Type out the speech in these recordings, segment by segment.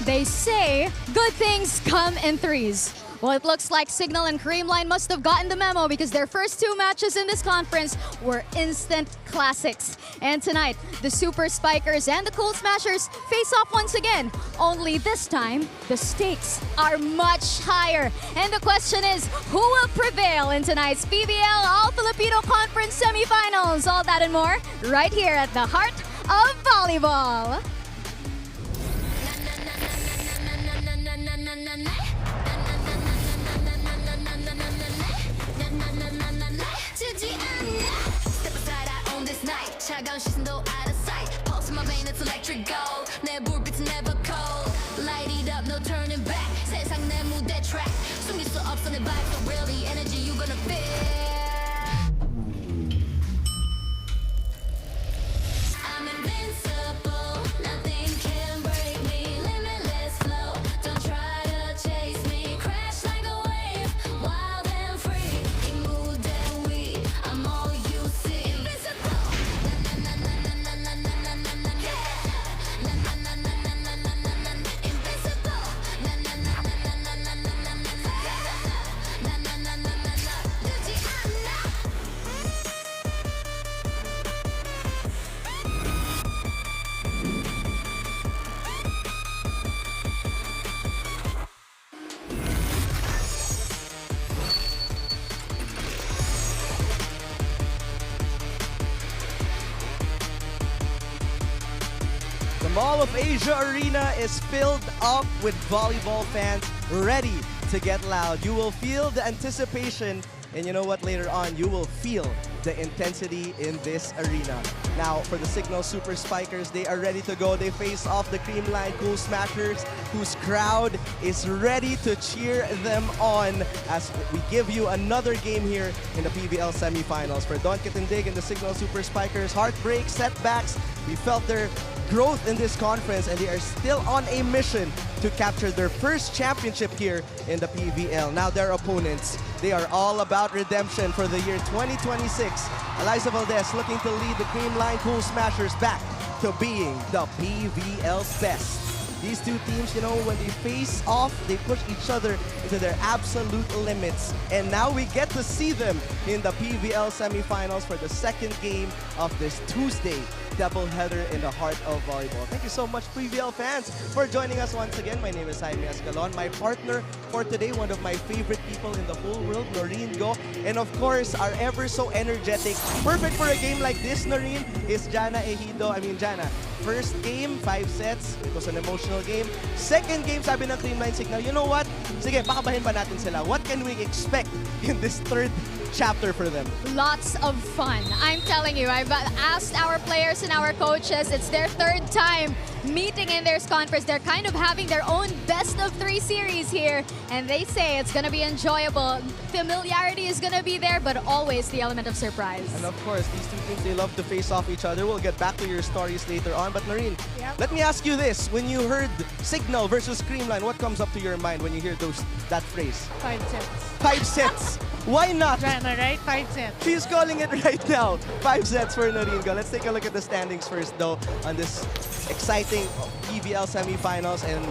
They say good things come in threes. Well, it looks like Signal and CREAMLINE must have gotten the memo because their first two matches in this conference were instant classics. And tonight, the Super Spikers and the Cool Smashers face off once again. Only this time, the stakes are much higher. And the question is, who will prevail in tonight's PVL All-Filipino Conference semifinals? All that and more right here at the heart of volleyball. 차가운 시선도 out of sight. Pulse in my vein, it's electric gold. 내 불빛은 never cold. Light it up, no turning back. 세상 내 무대 track. 숨길 수 없어 내 vibe, so really energy you gonna feel. I'm invincible, nothing can break me. Limitless flow, don't try to chase me. Crash like a wave, wild and free. 이 무대 위, I'm all you see. Invincible. The Mall of Asia Arena is filled up with volleyball fans ready to get loud. You will feel the anticipation, and you know what, later on, you will feel the intensity in this arena. Now, for the Signal Super Spikers, they are ready to go. They face off the CREAMLINE Cool Smashers, whose crowd is ready to cheer them on as we give you another game here in the PVL semifinals. For Don Kitindig and the Signal Super Spikers, heartbreak, setbacks, we felt their growth in this conference, and they are still on a mission to capture their first championship here in the PVL. Now their opponents, they are all about redemption for the year 2026. Eliza Valdez looking to lead the CREAMLINE Cool Smashers back to being the PVL's best. These two teams, you know, when they face off, they push each other into their absolute limits. And now we get to see them in the PVL semifinals for the second game of this Tuesday doubleheader in the heart of volleyball. Thank you so much, PVL fans, for joining us once again. My name is Jaime Escalon. My partner for today, one of my favorite people in the whole world, Noreen Go. And of course, our ever so energetic, perfect for a game like this, Noreen, is Jana Ejido. Jana, first game, 5 sets. It was an emotional game. Second game, sabi ng CREAMLINE Signal, you know what? Sige, bakabahin pa natin sila. What can we expect in this third chapter for them? Lots of fun. I'm telling you, I've asked our players and our coaches, it's their third time meeting in this conference. They're kind of having their own best of 3 series here, and they say it's going to be enjoyable. Familiarity is going to be there, but always the element of surprise. And of course, these two teams, they love to face off each other. We'll get back to your stories later on. But Noreen, let me ask you this. When you heard Signal versus CREAMLINE, what comes up to your mind when you hear that phrase? 5 sets. 5 sets. Why not? Jana, right? 5 sets. She's calling it right now. 5 sets for Noreen. Let's take a look at the standings first, though, on this exciting PVL semifinals. And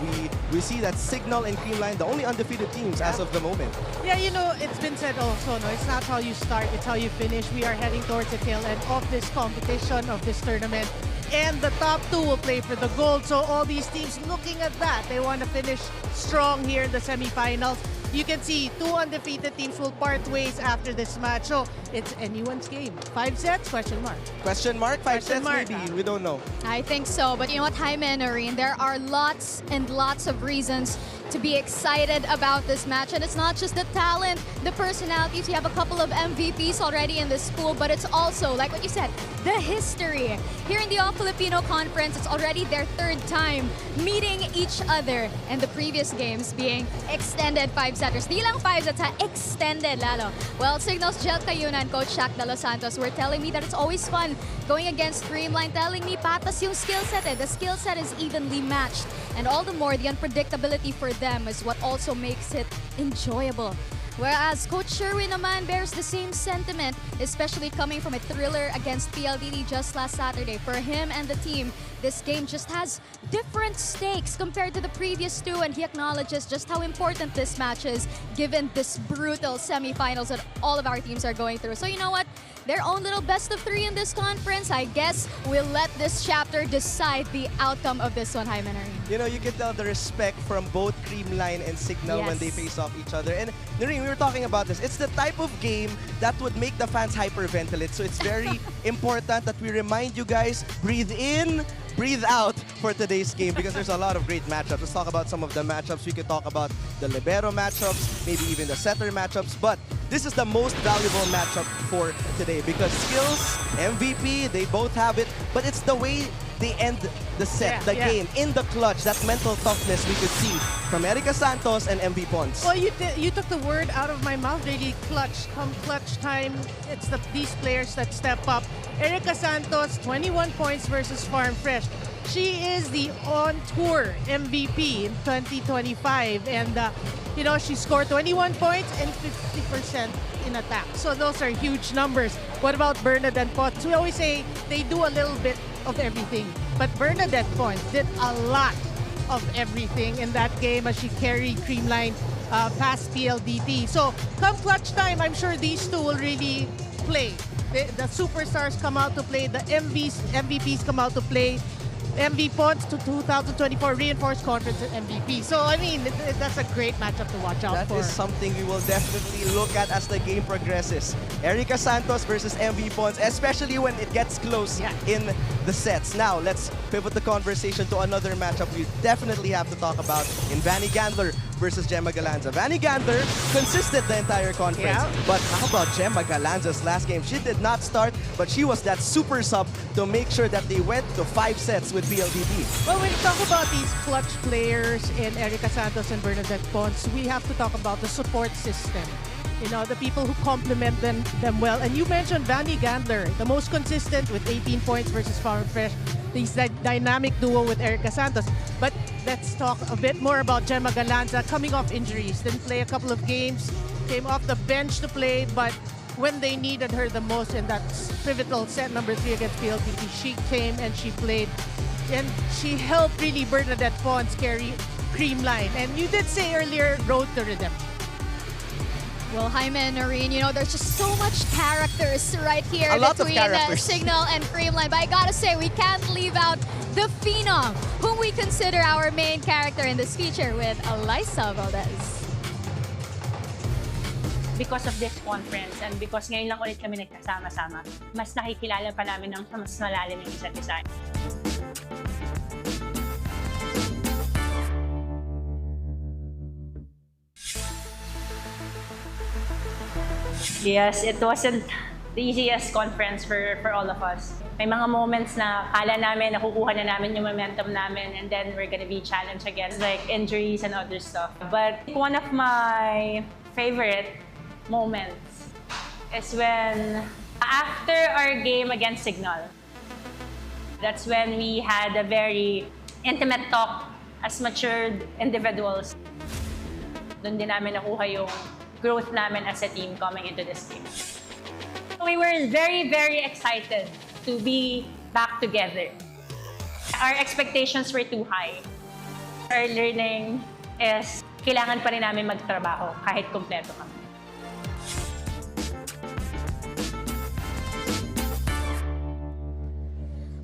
we see that Signal and CREAMLINE, the only undefeated teams as of the moment. Yeah, you know, it's been said also, no, it's not how you start, it's how you finish. We are heading towards the tail end of this competition, of this tournament. And the top 2 will play for the gold. So all these teams looking at that, they want to finish strong here in the semifinals. You can see 2 undefeated teams will part ways after this match. So it's anyone's game. 5 sets? Question mark. Question mark? 5 Question sets mark, maybe. We don't know. I think so, but you know what, Jaime and Noreen, there are lots and lots of reasons to be excited about this match. And it's not just the talent, the personalities. You have a couple of MVPs already in this pool, but it's also, like what you said, the history. Here in the All-Filipino Conference, it's already their 3rd time meeting each other, and the previous games being extended 5-setters. Di lang 5 sets, extended lalo. Well, Signal's Jel Cayunan, Coach Shaq De Los Santos, were telling me that it's always fun going against CREAMLINE, telling me patas yung skill set. The skill set is evenly matched, and all the more the unpredictability for them is what also makes it enjoyable. Whereas Coach Sherwin naman bears the same sentiment, especially coming from a thriller against PLDT just last Saturday. For him and the team, this game just has different stakes compared to the previous two, and he acknowledges just how important this match is given this brutal semifinals that all of our teams are going through. So you know what? Their own little best of three in this conference. I guess we'll let this chapter decide the outcome of this one, Hyman Noreen. You know, you can tell the respect from both CREAMLINE and CIGNAL when they Yes. face off each other. And Noreen, we were talking about this. It's the type of game that would make the fans hyperventilate. So it's very important that we remind you guys, breathe in, breathe out for today's game because there's a lot of great matchups. Let's talk about some of the matchups. We could talk about the libero matchups, maybe even the setter matchups. But this is the most valuable matchup for today because skills, MVP, they both have it. But it's the way they end the set, the game, in the clutch, that mental toughness we could see from Erica Santos and MV Pons. Well, you took the word out of my mouth, really. Clutch. Come clutch time, it's these players that step up. Erica Santos, 21 points versus Farm Fresh. She is the on-tour MVP in 2025. And, you know, she scored 21 points and 50% in attack. So those are huge numbers. What about Bernadette Potts? We always say they do a little bit of everything. But Bernadette Potts did a lot of everything in that game as she carried CREAMLINE past PLDT. So come clutch time, I'm sure these two will really play. The superstars come out to play, the MVPs come out to play. MV Pons to 2024 Reinforced Conference MVP. So, I mean, that's a great matchup to watch out for. That is something we will definitely look at as the game progresses. Erica Santos versus MV Pons, especially when it gets close in the sets. Now, let's pivot the conversation to another matchup we definitely have to talk about in Vanny Gandler versus Gemma Galanza. Vanny Gandler consisted the entire conference. But how about Gemma Galanza's last game? She did not start, but she was that super sub to make sure that they went to 5 sets with PLDT. Well, when we talk about these clutch players in Erica Santos and Bernadette Pons, we have to talk about the support system. You know, the people who complement them well. And you mentioned Vanny Gandler, the most consistent with 18 points versus Farm Fresh. This dynamic duo with Erica Santos. But let's talk a bit more about Gemma Galanza coming off injuries. Didn't play a couple of games, came off the bench to play, but when they needed her the most in that pivotal set number 3 against PLDT, she came and she played. And she helped really Bernadette Pons carry CREAMLINE. And you did say earlier, road to redemption. Well, Hyman, Noreen, you know, there's just so much characters right here A lot of between characters. CIGNAL and CREAMLINE. But I gotta say, we can't leave out the Phenom, whom we consider our main character in this feature with Alyssa Valdez. Because of this conference and because ngayon lang ulit kami nagkasama-sama, mas nakikilala pa namin ng mas malalim yung isa't isa. Yes, it wasn't the easiest conference for all of us. May mga moments na kala namin nakukuha na namin yung momentum namin and then we're gonna be challenged against like injuries and other stuff. But one of my favorite moments is when after our game against CIGNAL, that's when we had a very intimate talk as matured individuals. Doon din namin nakuha yung growth namin as a team coming into this game. We were very, very excited to be back together. Our expectations were too high. Our learning is kailangan pa rin namin magtrabaho kahit kumpleto kami.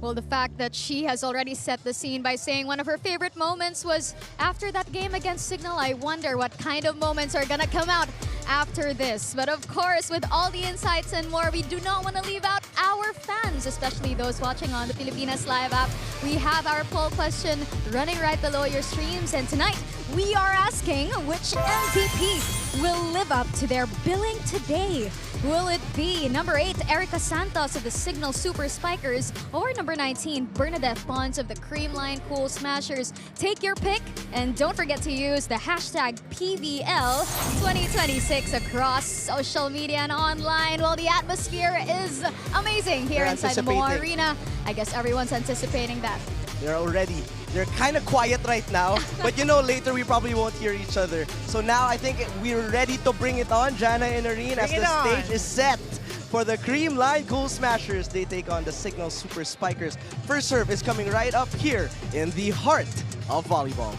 Well, the fact that she has already set the scene by saying one of her favorite moments was after that game against CIGNAL. I wonder what kind of moments are gonna come out after this. But of course, with all the insights and more, we do not want to leave out our fans, especially those watching on the Pilipinas Live app. We have our poll question running right below your streams. And tonight, we are asking which MVP will live up to their billing today. Will it be number 8, Erica Santos of the CIGNAL Super Spikers, or number 19, Bernadette Pons of the CREAMLINE Cool Smashers? Take your pick, and don't forget to use the hashtag PVL 2026 across social media and online. Well, the atmosphere is amazing here They're inside the Moa anticipating. Arena. I guess everyone's anticipating that. They're already They're kind of quiet right now, but you know, later we probably won't hear each other. So now I think we're ready to bring it on, Jana and Irene, as Bring the it on. stage is set for the CREAMLINE Cool Smashers. They take on the CIGNAL Super Spikers. First serve is coming right up here in the heart of volleyball.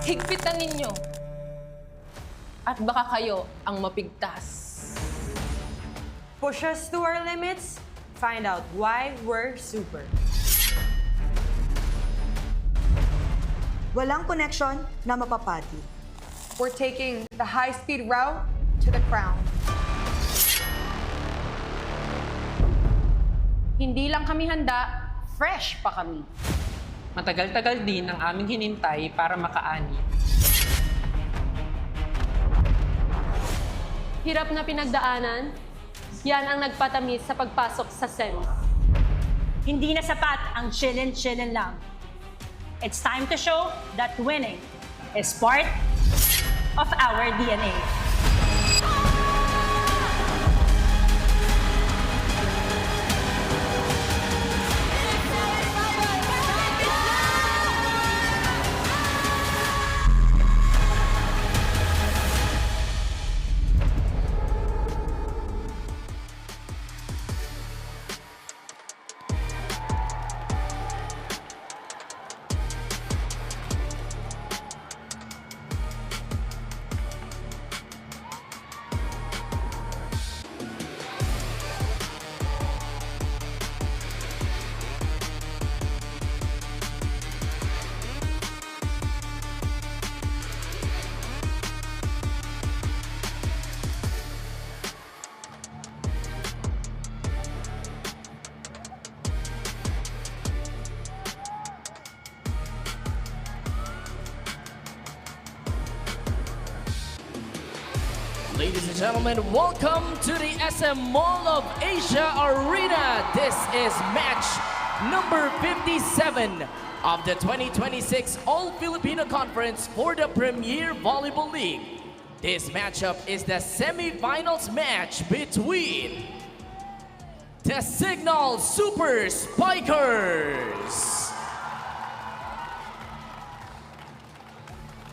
Higpitan ninyo. At baka kayo ang mapigtas. Push us to our limits, find out why we're super. Walang connection na mapapati. We're taking the high-speed route to the crown. Hindi lang kami handa, fresh pa kami. Matagal-tagal din ang aming hinintay para makaani. Hirap na pinagdaanan, yan ang nagpatamis sa pagpasok sa semi. Hindi na sapat ang chillin' lang. It's time to show that winning is part of our DNA. Ladies and gentlemen, welcome to the SM Mall of Asia Arena. This is match number 57 of the 2026 All-Filipino Conference for the Premier Volleyball League. This matchup is the semi-finals match between the CIGNAL Super Spikers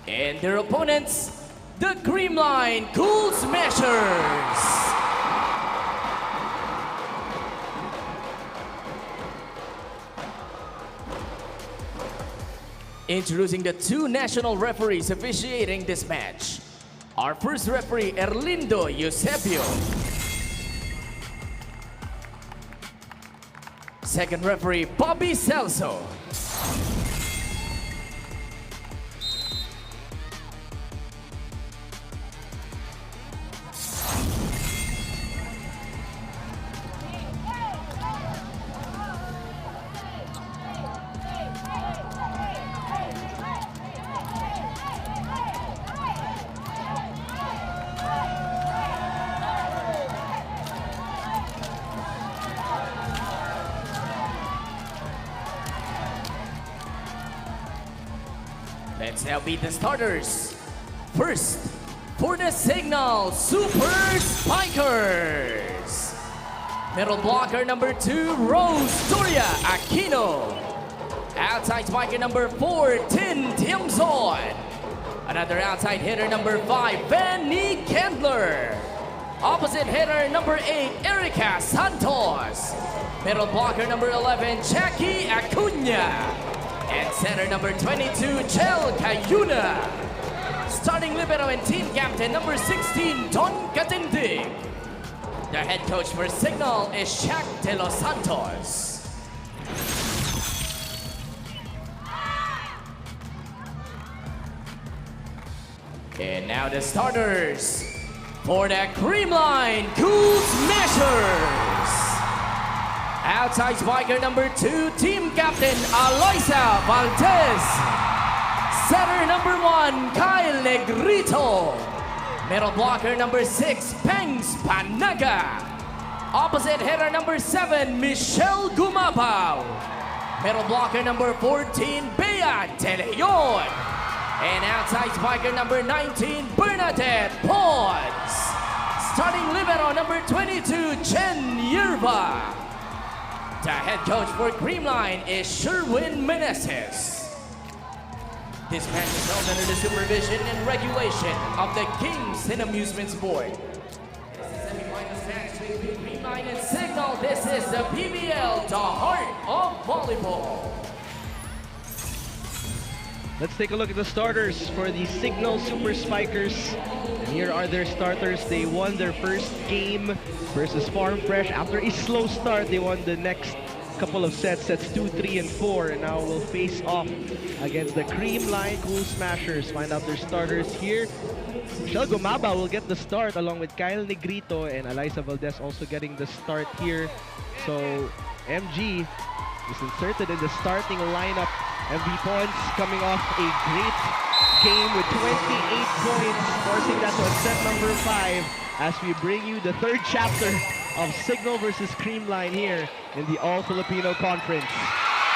and their opponents, the CREAMLINE Cool Smashers. Introducing the two national referees officiating this match. Our first referee, Erlindo Eusebio. Second referee, Bobby Celso. Let's now meet the starters. First, for the CIGNAL Super Spikers. Middle blocker number 2, Rose Doria Aquino. Outside spiker number 4, Tin Tiamzon. Another outside hitter number 5, Benny Kendler. Opposite hitter number 8, Erica Santos. Middle blocker number 11, Jackie Acuna. And center number 22, Chel Cayuna. Starting libero and team captain number 16, Don Catindig. The head coach for CIGNAL is Shaq De Los Santos. And now the starters for the CREAMLINE Cool Smashers. Outside spiker number 2, team captain Aloysa Valdez. Setter number 1, Kyle Negrito. Middle blocker number 6, Pengs Panaga. Opposite hitter number 7, Michelle Gumabao. Middle blocker number 14, Bea De Leon. And outside spiker number 19, Bernadette Pons. Starting libero number 22, Chen Yerba. The head coach for CREAMLINE is Sherwin Meneses. This match is held under the supervision and regulation of the Games and Amusements Board. This is the semifinals match between CREAMLINE and CIGNAL. This is the PVL, the heart of volleyball. Let's take a look at the starters for the CIGNAL Super Spikers. And here are their starters. They won their first game versus Farm Fresh. After a slow start, they won the next couple of sets 2, 3, and 4. And now will face off against the CREAMLINE Cool Smashers. Find out their starters here. Michelle Gumaba will get the start along with Kyle Negrito, and Aloysa Valdez also getting the start here. So MG is inserted in the starting lineup. MV Pons coming off a great game with 28 points, forcing that to set number 5 as we bring you the third chapter of CIGNAL versus CREAMLINE here in the All-Filipino Conference.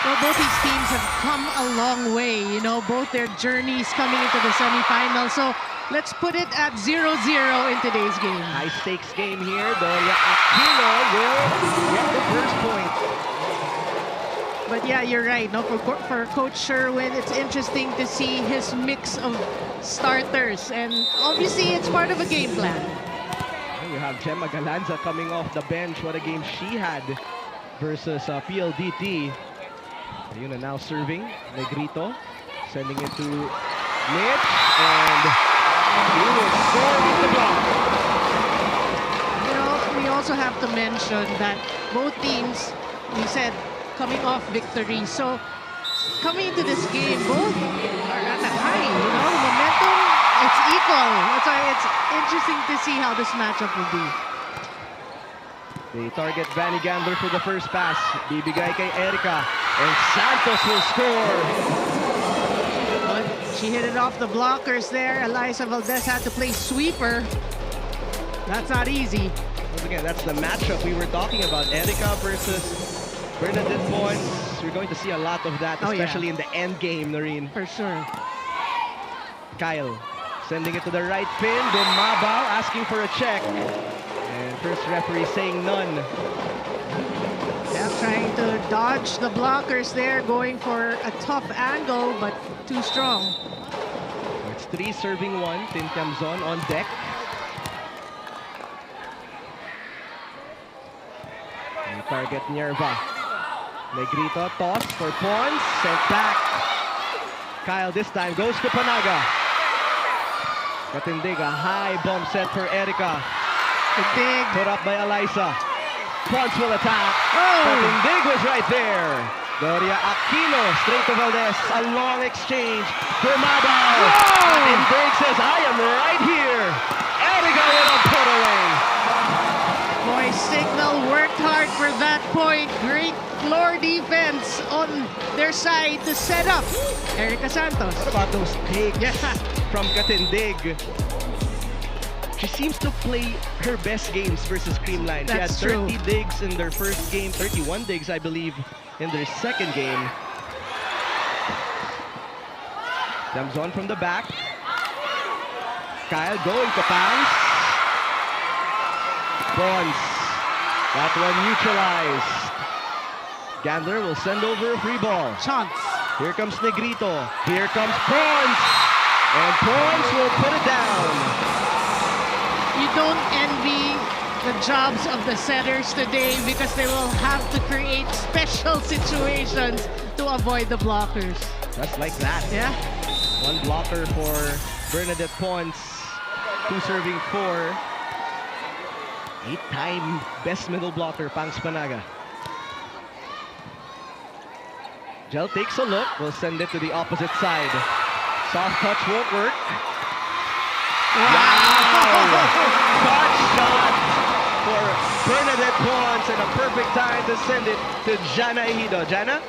Well, both these teams have come a long way, you know, both their journeys coming into the semifinals. So let's put it at 0-0 in today's game. High stakes game here. Doria Aquino will get the first point. But yeah, you're right. No, for Coach Sherwin, it's interesting to see his mix of starters, and obviously it's part of a game plan. And you have Gemma Galanza coming off the bench. What a game she had versus PLDT. Ayun na now serving. Negrito sending it to Mitch, and he will score off the block. You know, we also have to mention that both teams, we said, coming off victory. So coming into this game, both are at a high, you know, momentum, it's equal. That's why it's interesting to see how this matchup will be. They target Vanny Gandler for the first pass. Bibigay kay Erica, and Santos will score. But she hit it off the blockers there. Aloysa Valdez had to play sweeper. That's not easy. Once again, that's the matchup we were talking about. Erica versus Bernadette Pons. We're going to see a lot of that, especially in the end game, Noreen. For sure. Kyle sending it to the right pin. Gumabao asking for a check. And first referee saying none. Yeah, trying to dodge the blockers there, going for a tough angle, but too strong. So it's 3 serving 1. Tin Tiamzon on deck. And target Nerva. Negrito toss for Pons, sent back. Kyle this time goes to Panaga. Katindig, a high bomb set for Erica. Katindig. Put up by Eliza. Pons will attack. Oh! Katindig was right there. Doria Aquino straight to Valdez. A long exchange. Gumabao. Katindig says, I am right here. Erica with a put away. Boy, Signal worked hard for that point. Great floor defense on their side to set up Erica Santos. What about those takes Yeah. from Katindig? She seems to play her best games versus Creamline. She had That's 30 true. digs in their first game, 31 digs, I believe, in their second game. Comes on from the back. Kyle going to pass. Bronze. That one neutralized. Gandler will send over a free ball. Chance. Here comes Negrito. Here comes Pons. And Pons will put it down. You don't envy the jobs of the setters today because they will have to create special situations to avoid the blockers. Just like that. Yeah. One blocker for Bernadette Pons. Two serving for 8-time best middle blocker, Pangs Panaga. Gel takes a look. Will send it to the opposite side. Soft touch won't work. Wow! Touch shot for Bernadette Pons and a perfect time to send it to Jana Ejido. Jana?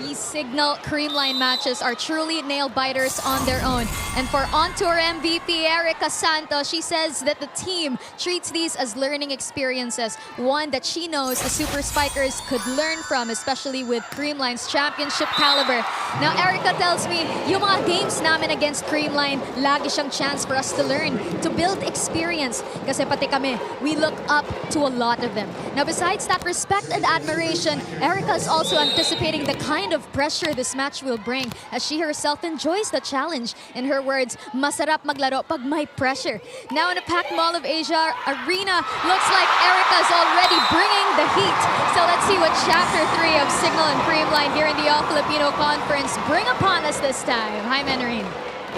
These Signal Creamline matches are truly nail-biters on their own. And for on-tour MVP Erica Santos, she says that the team treats these as learning experiences, one that she knows the Super Spikers could learn from, especially with Creamline's championship caliber. Now, Erica tells me, yung mga games namin against Creamline, lagi siyang chance for us to learn, to build experience. Kasi pati kami, we look up to a lot of them. Now, besides that respect and admiration, Erica is also anticipating the kind of pressure this match will bring as she herself enjoys the challenge. In her words, masarap maglaro pag may pressure. Now in a packed Mall of Asia arena, looks like Erica's already bringing the heat. So let's see what Chapter 3 of Signal and Creamline here in the All-Filipino Conference bring upon us this time. Hi, Mandarin.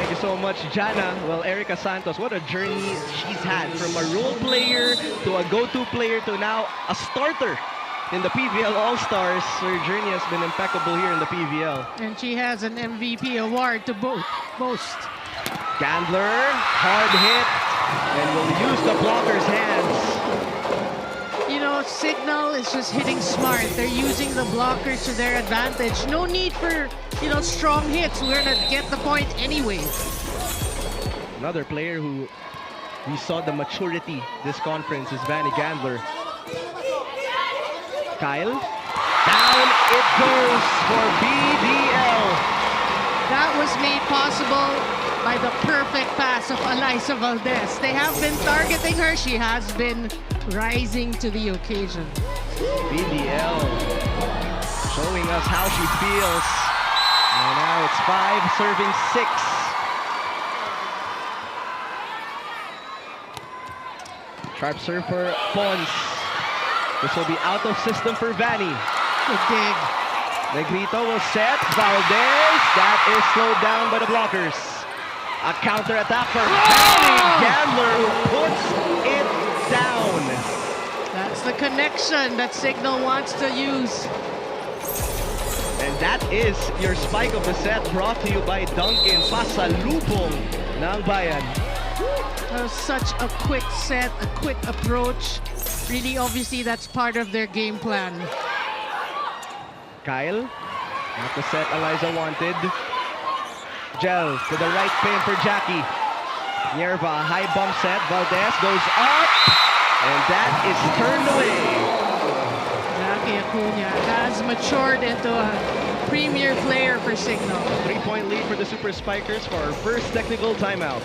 Thank you so much, Jana. Well, Erica Santos, what a journey she's had from a role player to a go-to player to now a starter in the PVL All-Stars. Her journey has been impeccable here in the PVL. And she has an MVP award to boast. Gandler, hard hit, and will use the blocker's hands. You know, Signal is just hitting smart. They're using the blockers to their advantage. No need for, you know, strong hits. We're gonna get the point anyway. Another player who we saw the maturity this conference is Vanny Gandler. Kyle, down it goes for BDL. That was made possible by the perfect pass of Eliza Valdez. They have been targeting her. She has been rising to the occasion. BDL showing us how she feels. And now it's 5 serving 6. Sharp serve for Pons. This will be out of system for Vanny. Good dig. Negrito will set. Valdez. That is slowed down by the blockers. A counter attack for Vanny Gandler, who puts it down. That's the connection that Signal wants to use. And that is your spike of the set, brought to you by Duncan. Pasalubong ng Bayan. That was such a quick set, a quick approach. Really, obviously, that's part of their game plan. Kyle, not the set Eliza wanted. Gel to the right pin for Jackie. Nierva, high bump set. Valdez goes up, and that is turned away. Jackie Acuna has matured into a premier player for Signal. 3-point lead for the Super Spikers for our first technical timeout.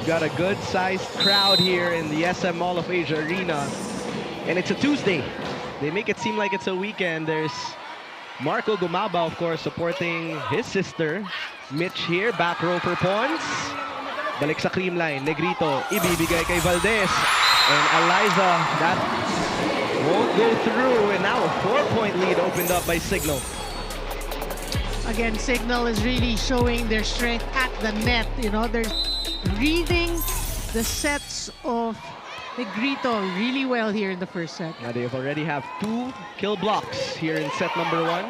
We've got a good-sized crowd here in the SM Mall of Asia Arena. And it's a Tuesday. They make it seem like it's a weekend. There's Marco Gumaba, of course, supporting his sister. Mitch here, back row for Pons. Balik sa Creamline, Negrito, ibibigay kay Valdez. And Eliza, that won't go through. And now a 4-point lead opened up by Signal. Again, Signal is really showing their strength at the net. You know, they're reading the sets of Negrito really well here in the first set. Now they already have 2 kill blocks here in set number 1.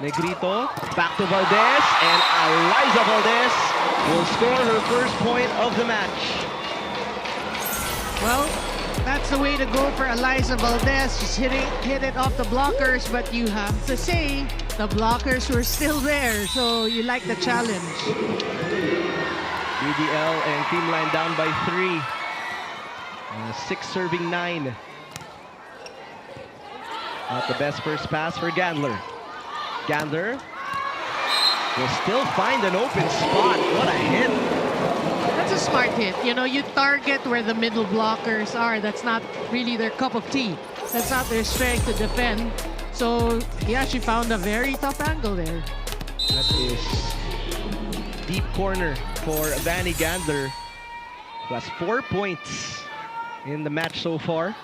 Negrito, back to Valdez, and Eliza Valdez will score her first point of the match. Well, that's the way to go for Eliza Valdez. Just hit it off the blockers, but you have to say the blockers were still there, so you like the challenge. PVL and Creamline down by 3. 6 serving 9. Not the best first pass for Gandler. Gandler will still find an open spot. What a hit. That's a smart hit. You know, you target where the middle blockers are. That's not really their cup of tea. That's not their strength to defend. So he actually found a very tough angle there. That is deep corner for Vanny Gandler, who has 4 points in the match so far.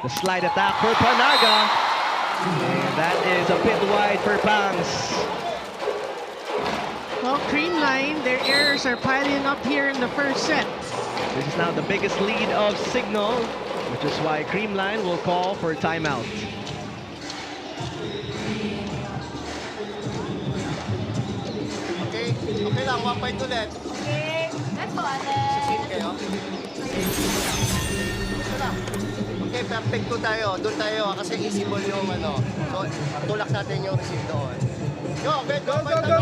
The slide attack for Panaga. And that is a bit wide for Pangs. Well, Creamline, their errors are piling up here in the first set. This is now the biggest lead of Signal, which is why Creamline will call for a timeout. Okay lang, 1 point ulit. Okay, let's go, Ate. Sisip kayo. Okay, perfect 2 tayo. Doon tayo kasi easy ball yung ano. So, tulak natin yung receive doon. Go, go, go, go, go!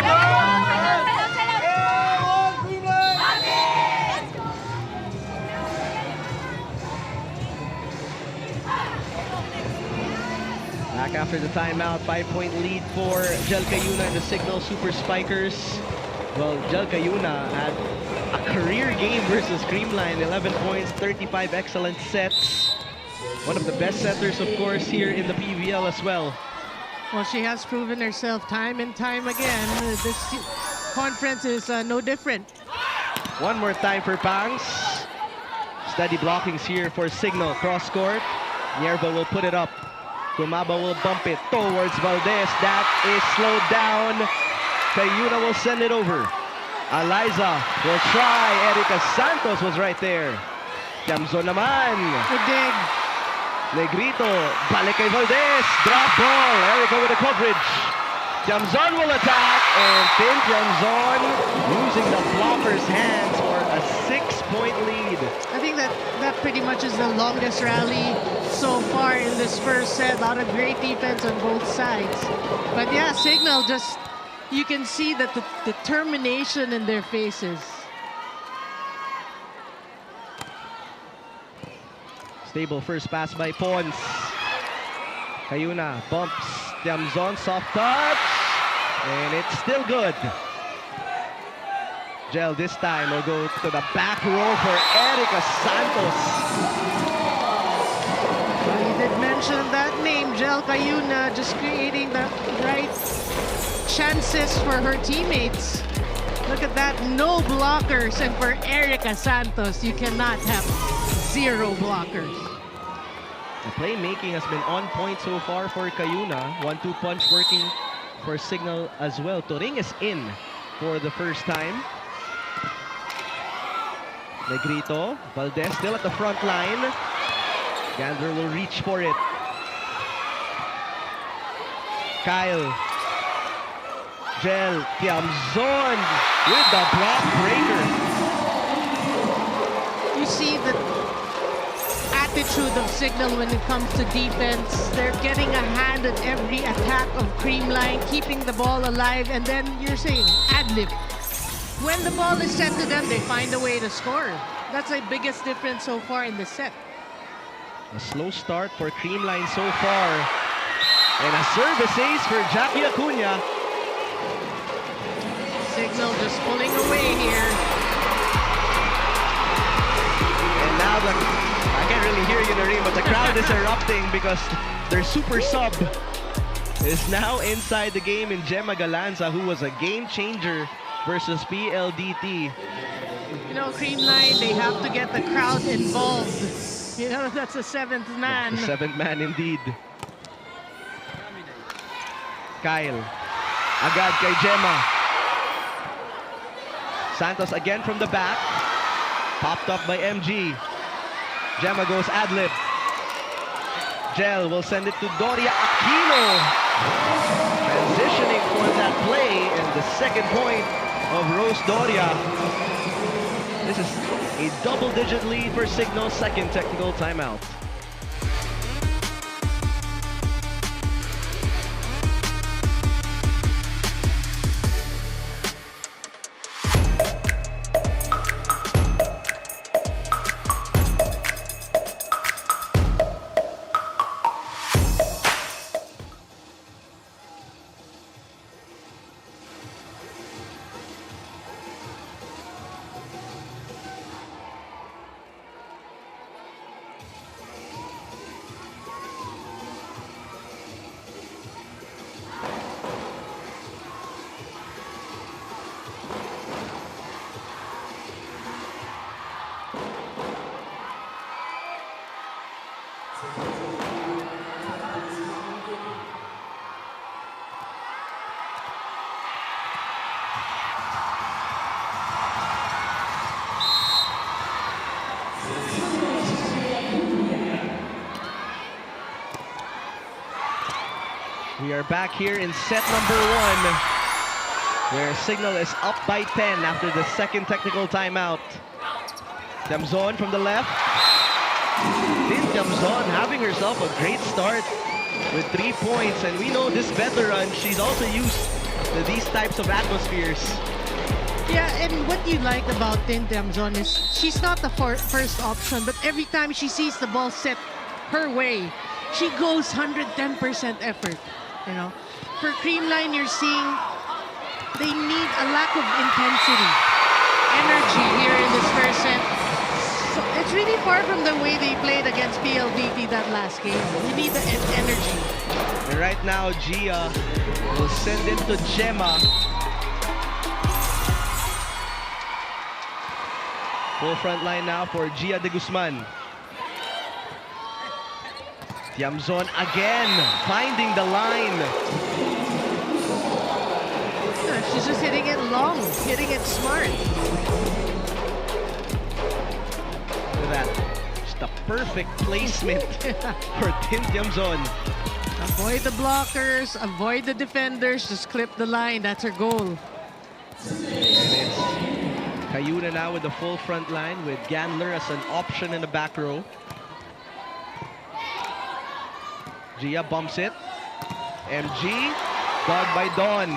Back after the timeout, 5-point lead for Jel Cayuna and the Signal Super Spikers. Well, Jel Cayuna had a career game versus Creamline, 11 points, 35 excellent sets. One of the best setters, of course, here in the PVL as well. Well, she has proven herself time and time again. This conference is no different. One more time for Pangs. Steady blockings here for Signal. Cross court. Nierva will put it up. Gumaba will bump it towards Valdez. That is slowed down. Cayuna will send it over. Eliza will try. Erica Santos was right there. Jamzon naman. Good dig. Negrito, balik kay Valdez. Drop ball. Erica with the coverage. Jamzon will attack. And Tim Jamzon using the blocker's hands for a 6-point lead. I think that pretty much is the longest rally so far in this first set. A lot of great defense on both sides. But yeah, Signal just, you can see that the determination in their faces. Stable first pass by Pons. Cayuna bumps. Jamzon, soft touch. And it's still good. Jel this time will go to the back row for Erica Santos. Well, you did mention that name, Jel Cayuna, just creating the right chances for her teammates. Look at that, no blockers. And for Erica Santos, you cannot have 0 blockers. The playmaking has been on point so far for Cayuna. 1-2 punch working for Signal as well. Turing is in for the first time. Negrito, Valdez still at the front line. Gandler will reach for it. Kyle. Jel, Tiamzon with the block breaker. You see the attitude of Signal when it comes to defense. They're getting a hand at every attack of Creamline, keeping the ball alive, and then you're saying ad-lib. When the ball is sent to them, they find a way to score. That's the biggest difference so far in the set. A slow start for Creamline so far. And a service ace for Jackie Acuna. Signal just pulling away here. And now I can't really hear you in the ring, but the crowd is erupting because their super sub is now inside the game in Gemma Galanza, who was a game changer versus PLDT. You know, CREAMLINE, they have to get the crowd involved. You know, that's a seventh man. The seventh man indeed. Kyle. Agad kay Gemma. Santos again from the back. Popped up by MG. Gemma goes ad-lib. Gel will send it to Doria Aquino. Transitioning for that play, and the second point of Rose Doria. This is a double-digit lead for Signal, second technical timeout. We are back here in set number 1, where Signal is up by 10 after the second technical timeout. Tiamzon from the left. Tiamzon having herself a great start with 3 points, and we know this veteran, she's also used to these types of atmospheres. Yeah, and what you like about Tiamzon is she's not the first option, but every time she sees the ball set her way, she goes 110% effort. You know, for CREAMLINE, you're seeing they need a lack of intensity, energy here in this first set. So it's really far from the way they played against PLDT that last game. You need the energy. And right now, Gia will send it to Gemma. Full front line now for Gia de Guzman. Tiamzon again, finding the line. Yeah, she's just hitting it long, hitting it smart. Look at that. Just a perfect placement for Tiamzon. Avoid the blockers, avoid the defenders, just clip the line. That's her goal. And it's Kayuna now with the full front line with Gandler as an option in the back row. Gia bumps it. MG, dogged by Dawn.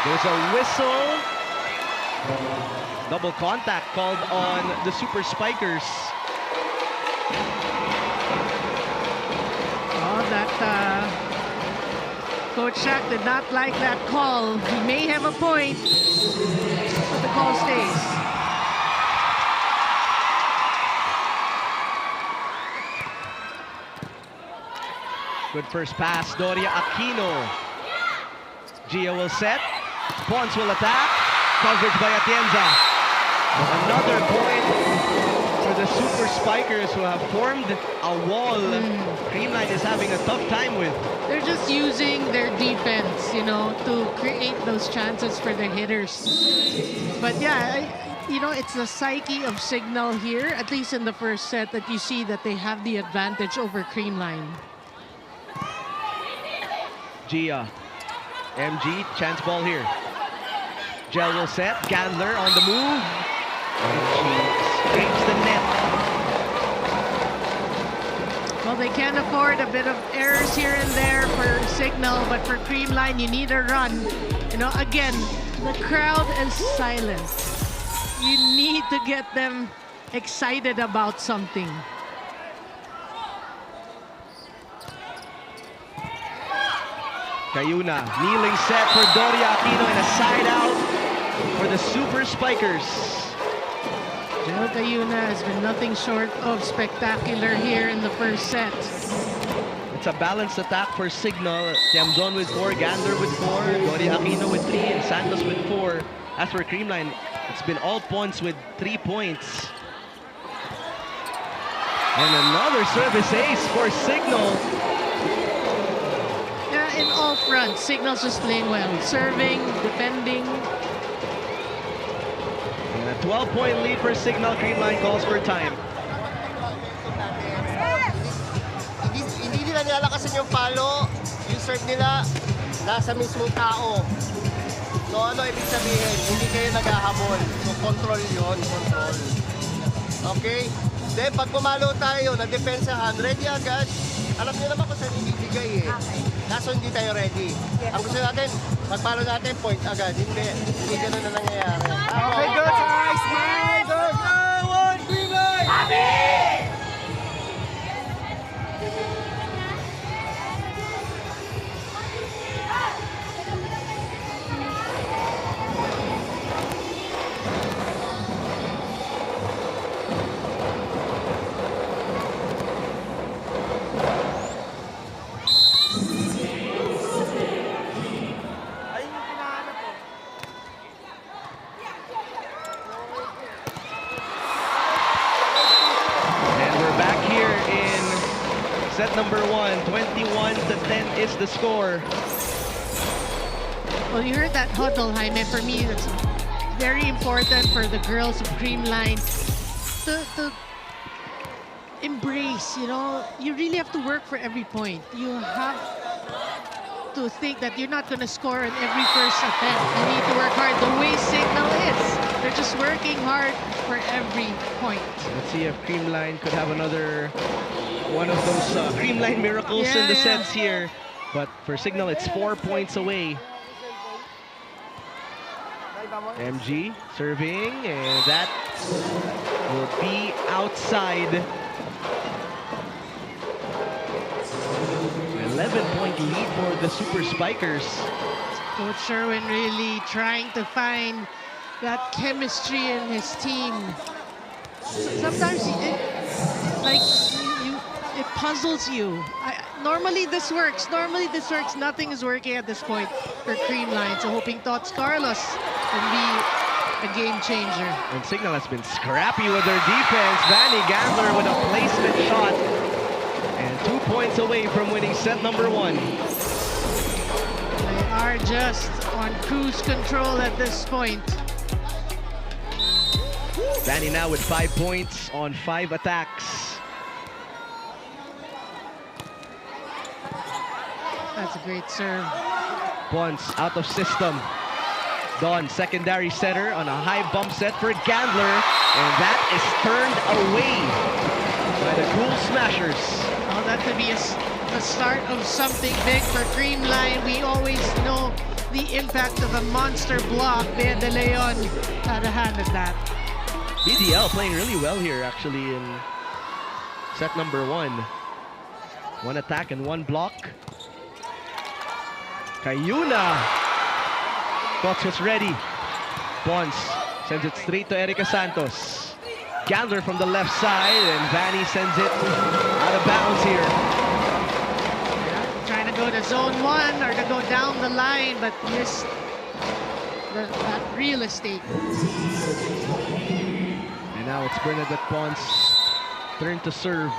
There's a whistle. Double contact called on the Super Spikers. Oh, that Coach Shaq did not like that call. He may have a point, but the call stays. Good first pass, Doria Aquino. Gia will set. Pons will attack. Coverage by Atienza. Another point for the Super Spikers, who have formed a wall CREAMLINE is having a tough time with. They're just using their defense, you know, to create those chances for the hitters. But yeah, you know, it's the psyche of Signal here, at least in the first set, that you see that they have the advantage over CREAMLINE. Gia. MG, chance ball here. Gel will set. Gandler on the move. And she scrapes the net. Well, they can't afford a bit of errors here and there for Signal, but for CREAMLINE, you need a run. You know, again, the crowd is silent. You need to get them excited about something. Kayuna, kneeling set for Doria Aquino and a side out. for the Super Spikers. Joel Cayuna has been nothing short of spectacular here in the first set. It's a balanced attack for Signal. Tiamzon with 4, Gander with 4, Dory Aquino with 3, and Santos with 4. As for Creamline, it's been all points with 3 points. And another service ace for Signal. Yeah, in all fronts, Signal's just playing well. Serving, defending. And a 12-point lead for Signal. Creamline calls for time. Hindi nila nilalakasan yung palo, yung serve nila, nasa mismong tao. So ano ibig sabihin? Hindi kayo naghahabol. So control yun, control. Okay? Then pag pumalo tayo, na-depensahan, ready agad. Alam niyo naman kung saan ibibigay eh. Kaso hindi tayo ready. Ang gusto natin, pagpalo natin, point agad. Hindi ganun na nangyayari. Okay, good. Nice, man. Good. One, green light. Happy! Set number 1, 21-10 is the score. Well, you heard that huddle, Jaime. For me, that's very important for the girls of Creamline to embrace, you know, you really have to work for every point. You have to think that you're not going to score in every first attempt. You need to work hard the way Signal is. They're just working hard for every point. Let's see if Creamline could have another one of those Creamline miracles in the sets here. But for Signal, it's 4 points away. MG serving, and that will be outside. 11-point lead for the Super Spikers. Coach Sherwin really trying to find that chemistry in his team. Sometimes it puzzles you. Normally this works. Nothing is working at this point for Creamline. So hoping Tots Carlos can be a game changer. And Signal has been scrappy with their defense. Vanny Gandler with a placement shot. And 2 points away from winning set number 1. They are just on cruise control at this point. Vanny now with 5 points on 5 attacks. That's a great serve. Once out of system. Don, secondary setter on a high bump set for Gandler. And that is turned away by the Cool Smashers. Oh, that could be the start of something big for Creamline. We always know the impact of a monster block. Bea De Leon had a hand at that. BDL playing really well here actually in set number 1. 1 attack and 1 block. Cayuna. Tots was ready. Pons sends it straight to Erica Santos. Gandler from the left side, and Vanny sends it out of bounds here. Trying to go to zone 1 or to go down the line, but missed that real estate. And now it's Bernadette Pons' turn to serve.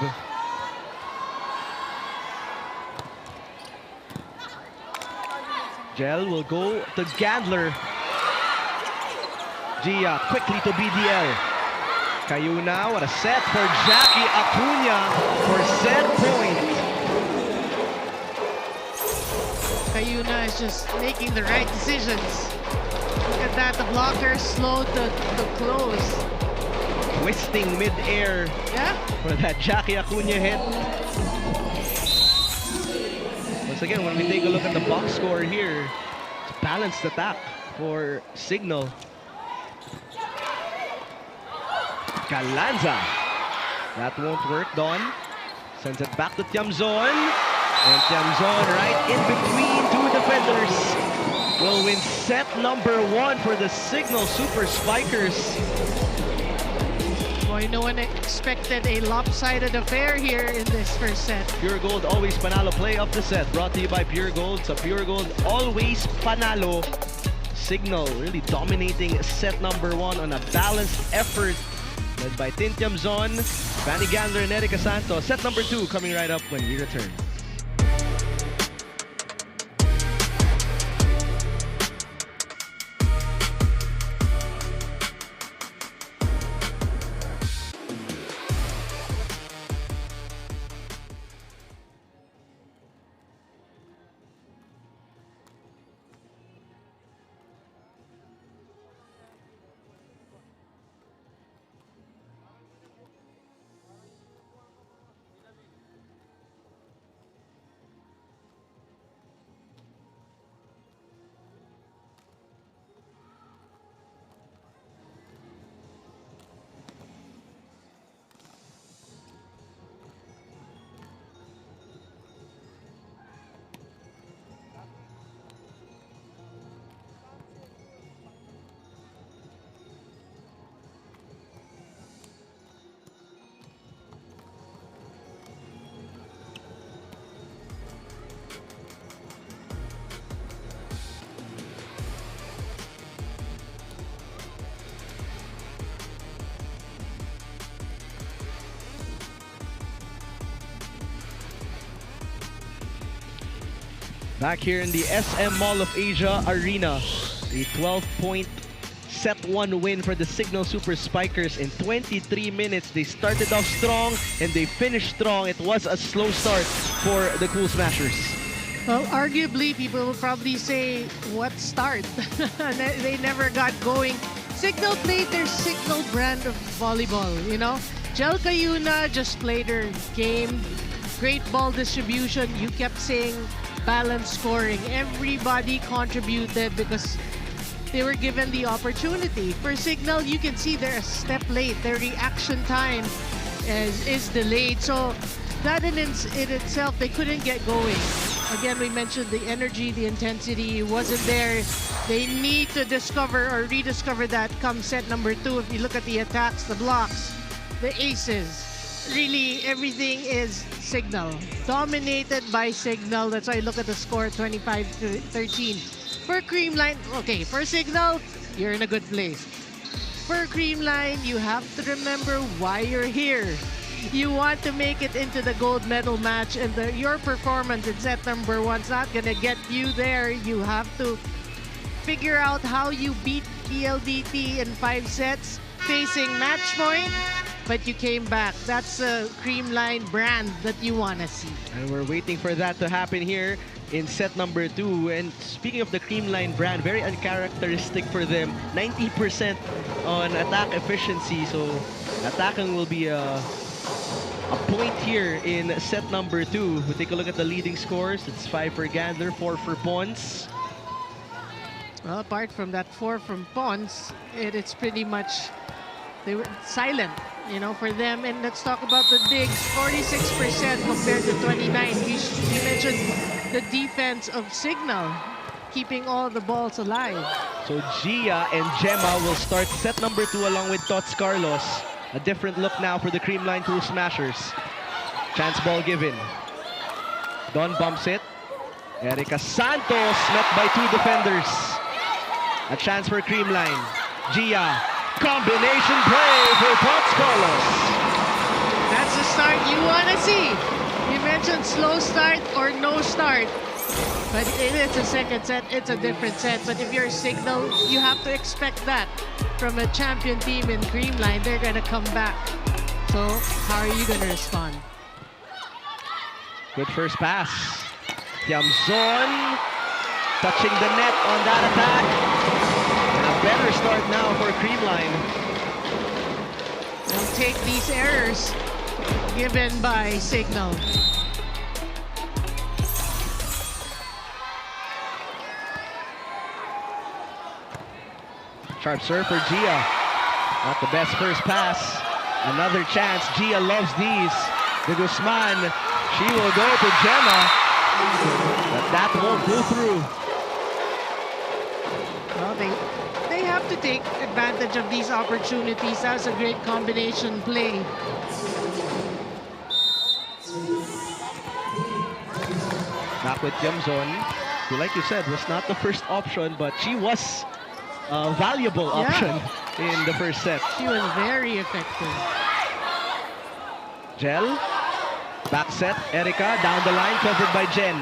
Gel will go to Gandler. Gia quickly to BDL. Cayuna, what a set for Jackie Acuna for set point. Cayuna is just making the right decisions. Look at that, the blocker slow to close. Twisting mid-air for that Jackie Acuna hit. Once again, when we take a look at the box score here, it's a balanced attack for Signal. Calanza. That won't work, Don. Sends it back to Tiamzon. And Tiamzon right in between 2 defenders will win set number 1 for the Signal Super Spikers. Boy, no one expected a lopsided affair here in this first set. Pure Gold always panalo play of the set. Brought to you by Pure Gold. So Pure Gold always panalo. Signal really dominating set number 1 on a balanced effort led by Tintiam Zon, Vanny Gandler, and Erica Santos. Set number 2 coming right up when we return. Back here in the SM Mall of Asia Arena, a 12-point set 1 win for the Signal Super Spikers in 23 minutes. They started off strong and they finished strong. It was a slow start for the Cool Smashers. Well, arguably, people will probably say, what start? They never got going. Signal played their Signal brand of volleyball, you know? Jel Cayuna just played her game. Great ball distribution. You kept saying balanced scoring. Everybody contributed because they were given the opportunity. For Signal, you can see they're a step late. Their reaction time is delayed. So that in itself, they couldn't get going. Again, we mentioned the energy, the intensity wasn't there. They need to discover or rediscover that come set number 2. If you look at the attacks, the blocks, the aces, really everything is Signal. Dominated by Signal. That's why I look at the score, 25-13. For CREAMLINE, okay, for Signal, you're in a good place. For CREAMLINE, you have to remember why you're here. You want to make it into the gold medal match, and your performance in set number 1 is not gonna get you there. You have to figure out how you beat PLDT in 5 sets, facing match point, but you came back. That's a CREAMLINE brand that you want to see. And we're waiting for that to happen here in set number 2. And speaking of the CREAMLINE brand, very uncharacteristic for them. 90% on attack efficiency. So attacking will be a point here in set number 2. We take a look at the leading scores. It's 5 for Gandler, 4 for Pons. Well, apart from that 4 from Pons, it's pretty much, they were silent, you know, for them. And let's talk about the digs, 46% compared to 29. You mentioned the defense of Signal, keeping all the balls alive. So Gia and Gemma will start set number 2 along with Tots Carlos. A different look now for the CREAMLINE Cool Smashers. Chance ball given. Don bumps it. Erica Santos met by 2 defenders. A chance for CREAMLINE. Gia. Combination play for Tots Carlos. That's the start you want to see. You mentioned slow start or no start. But it's a second set, it's a different set. But if you're Signal, you have to expect that from a champion team in CREAMLINE. They're going to come back. So how are you going to respond? Good first pass. Tiamzon touching the net on that attack. And a better start now for CREAMLINE. They'll take these errors given by Signal. Sharp serve for Gia. Not the best first pass. Another chance. Gia loves these. De Guzman. She will go to Gemma. But that won't go through. Well, they have to take advantage of these opportunities. That's a great combination play. Back with Jamzon, who, like you said, was not the first option, but she was a valuable option in the first set. She was very effective. Gel, back set, Erica, down the line, covered by Jen.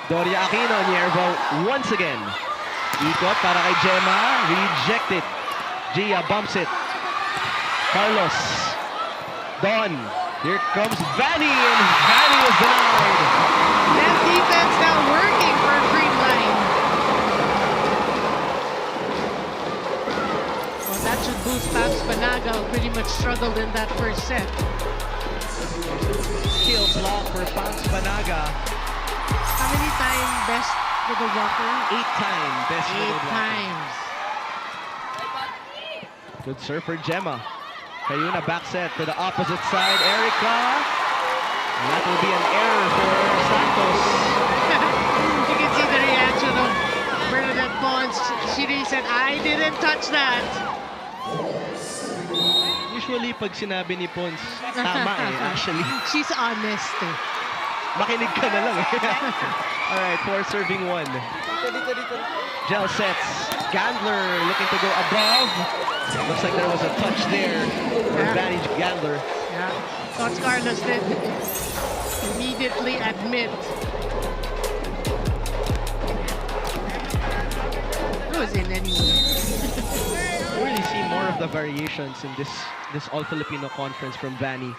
Doria Aquino, Niervo, once again. Ikot para kay Gemma, rejected. Gia bumps it. Carlos, Don, here comes Vanny, and Vanny is denied. That defense now working for CREAMLINE. Well, that should boost Pabs Panaga, who pretty much struggled in that first set. Skills lock for Pams Banaga. How many times best for the walker? 8-time best Eight middle blocker. times. Good serve for Gemma. Kayuna back set to the opposite side. Erica. And that will be an error for Santos. You can see the reaction of Bernadette Pons. She said, I didn't touch that. Usually, pag sinabi ni Pons, tama actually. She's honest eh. Makinig ka na lang Alright, for serving one. Gel sets. Gandler looking to go above. Looks like there was a touch there for Vanny Gandler. Yeah, Coach Carlos did immediately admit. It was in anyway. We really see more of the variations in this All-Filipino conference from Vanny.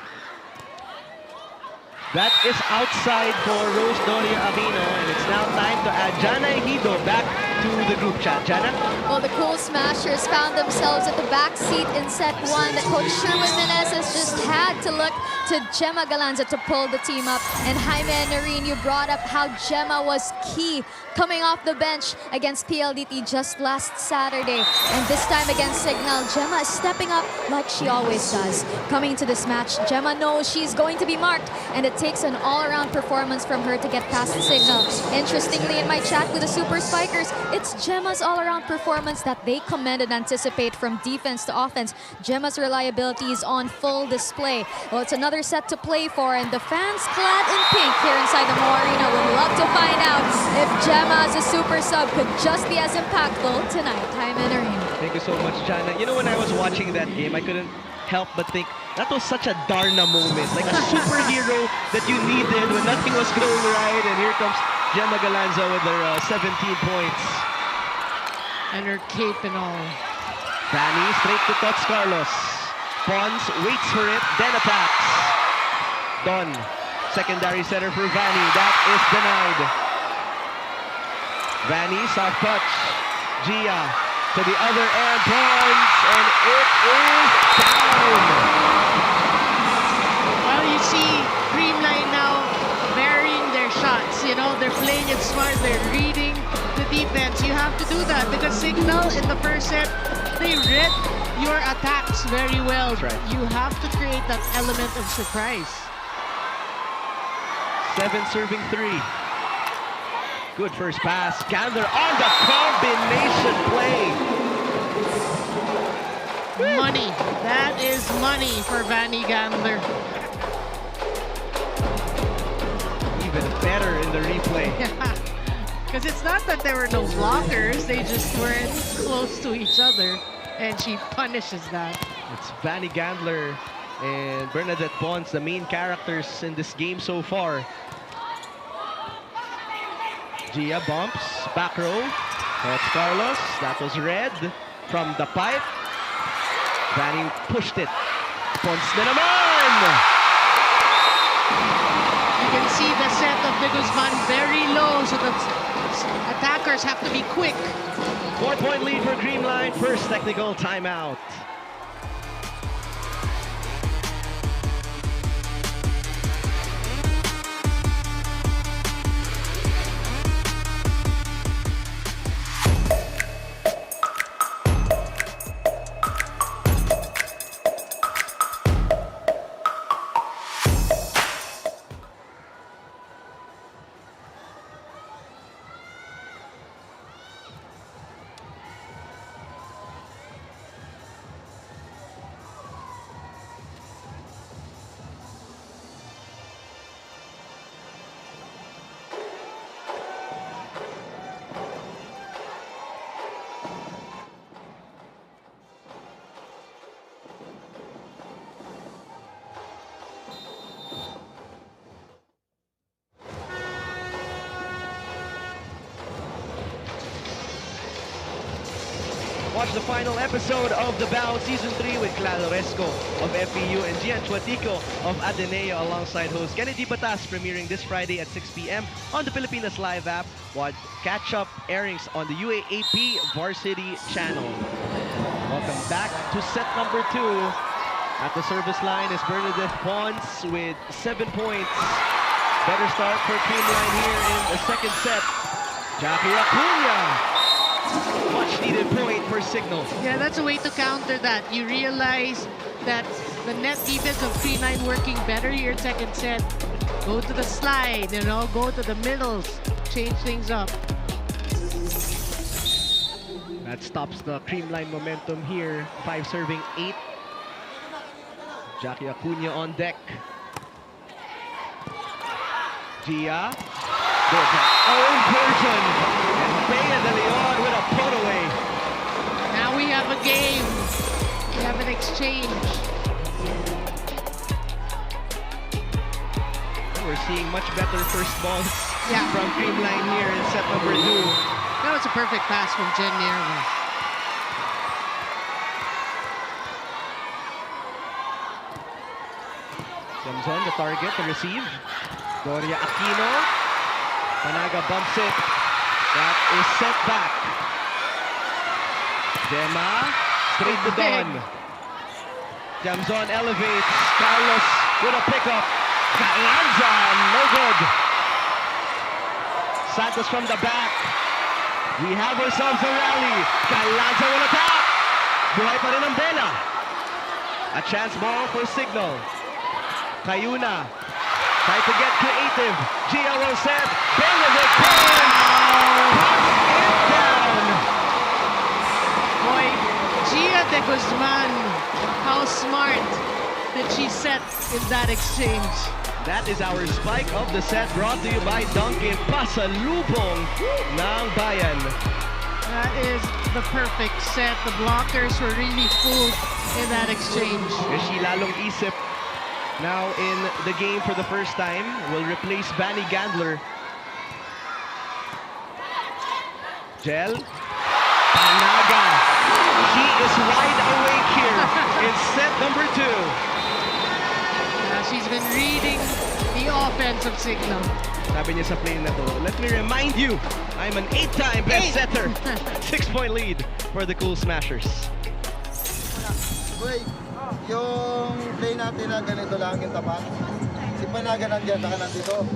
That is outside for Rose Doria Aquino, and it's now time to add Jana Ejido back to the group chat. Jana? Well, the Cool Smashers found themselves at the back seat in set one. The coach Sherwin Menezes just had to look to Gemma Galanza to pull the team up. And Jaime and Noreen, you brought up how Gemma was key coming off the bench against PLDT just last Saturday. And this time against CIGNAL, Gemma is stepping up like she always does. Coming to this match, Gemma knows she's going to be marked, and it takes an all-around performance from her to get past CIGNAL. Interestingly, in my chat with the Super Spikers, it's Gemma's all-around performance that they commend and anticipate from defense to offense. Gemma's reliability is on full display. Well, it's another set to play for, and the fans clad in pink here inside the Mo Arena would love to find out if Gemma as a super sub could just be as impactful tonight. Jaime and Noreen. Thank you so much, Jana. You know, when I was watching that game, I couldn't help but think that was such a Darna moment, like a superhero that you needed when nothing was going right. And here comes Gemma Galanza with her 17 points. And her cape and all. Vanny straight to Tots Carlos. Pons waits for it, then attacks. Don, secondary setter for Vanny. That is denied. Vanny, soft touch. Gia to the other end, Pons, and it is down. Well, you see CREAMLINE now varying their shots. You know, they're playing it smart. They're reading the defense. You have to do that because CIGNAL in the first set, they read your attacks very well. That's right. You have to create that element of surprise. 7 serving 3. Good first pass. Gandler on the combination play. Money. That is money for Vanny Gandler. Even better in the replay. Because it's not that there were no blockers. They just weren't close to each other. And she punishes that. It's Vanny Gandler and Bernadette Pons, the main characters in this game so far. Gia bumps, back row. That's Carlos. That was red from the pipe. Vanny pushed it. Pons na naman! You can see the set of De Guzman very low, so the attackers have to be quick. 4-point lead for CREAMLINE. First technical timeout. Watch the final episode of The Bound Season 3 with Claudio Resco of FEU and Gian Chuatico of Ateneo alongside host Kennedy Batas, premiering this Friday at 6 p.m. on the Pilipinas Live app. Watch catch-up airings on the UAAP Varsity channel. Welcome back to set number 2. At the service line is Bernadette Pons with 7 points. Better start for CREAMLINE here in the second set. Jackie Acuna. Much needed point for CIGNAL. Yeah, that's a way to counter that. You realize that the net defense of CREAMLINE working better here in second set. Go to the slide, you know, go to the middles, change things up. That stops the CREAMLINE momentum here. 5 serving 8. Jackie Acuna on deck. Gia. Good. Own person. And Bea de Leon with a put away. Now we have a game. We have an exchange. We're seeing much better first balls Yeah. from CREAMLINE here in set number 2. That was a perfect pass from Jen Nierva. Jamzon, the target to receive. Gloria Aquino. Panaga bumps it. That is set back. Gemma, straight to Don. Jamzon elevates. Carlos with a pickup. Carlanza, no good. Santos from the back. We have ourselves a rally. Carlanza will attack. Buhay pa rin ang Bella. A chance ball for CIGNAL. Cayuna. Try to get creative. Gia will set. Benedict Pons. Puts it down. Boy, Gia de Guzman, how smart did she set in that exchange? That is our spike of the set, brought to you by Dunkin' Pasalubong ng Bayan. That is the perfect set. The blockers were really fooled in that exchange. Rishi lalong isip now in the game for the first time. Will replace Banny Gandler. Jel. Panaga. She is wide awake here in set number 2. She's been reading the offense of CIGNAL. Sabi niya sa play na to, let me remind you, I'm an 8-time best setter. 6-point lead for the Cool Smashers. Wait, yung play natin na ganito lang yung tapat. Si Panaga nandiyan, saka nandito.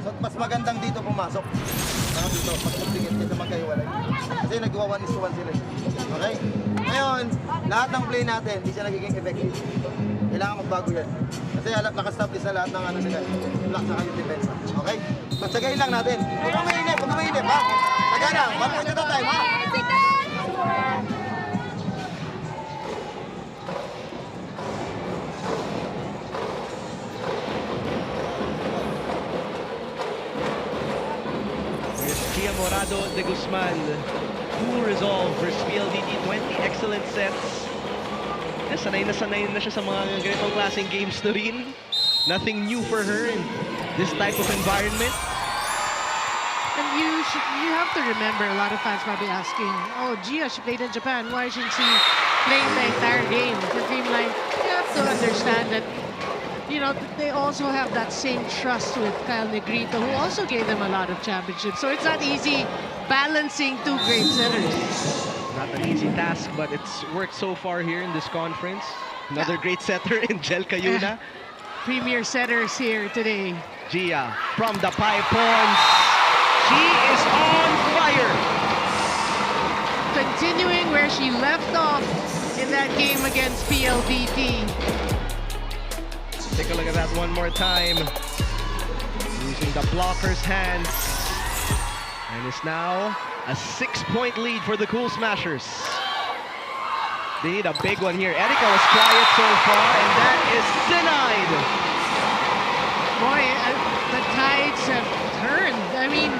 So, mas magandang dito pumasok. Saka dito, pagpagtingin kaysa magkahiwalay. Kasi nag-1-1 sila. Okay? Ngayon, lahat ng play natin, hindi siya nagiging effective. Kailangan magbago yan. Kasi naka-establish na lahat ng ano nila. Block sa kanyang defense. Okay? Magsagayin lang natin. Huwag kang mainip, ha? Taga na, 1 point at a time, ha? Gia Morado de Guzman, cool resolve versus PLDT, 20 excellent sets. Sanay na siya sa mga ganitong klaseng games na rin. Nothing new for her in this type of environment. And you have to remember, a lot of fans probably asking, oh, Gia, she played in Japan. Why isn't she playing the entire game for CREAMLINE? You have to understand that, you know, they also have that same trust with Kyle Negrito, who also gave them a lot of championships. So it's not easy balancing 2 great setters. Not an easy task, but it's worked so far here in this conference. Another great setter in Jel Cayuna. Premier setters here today. Gia from the pipe Pons. She is on fire. Continuing where she left off in that game against PLDT. Take a look at that one more time. Using the blocker's hands. And it's now a 6-point lead for the Cool Smashers. They need a big one here. Erica was quiet so far, and that is denied. Boy, the tides have turned. I mean,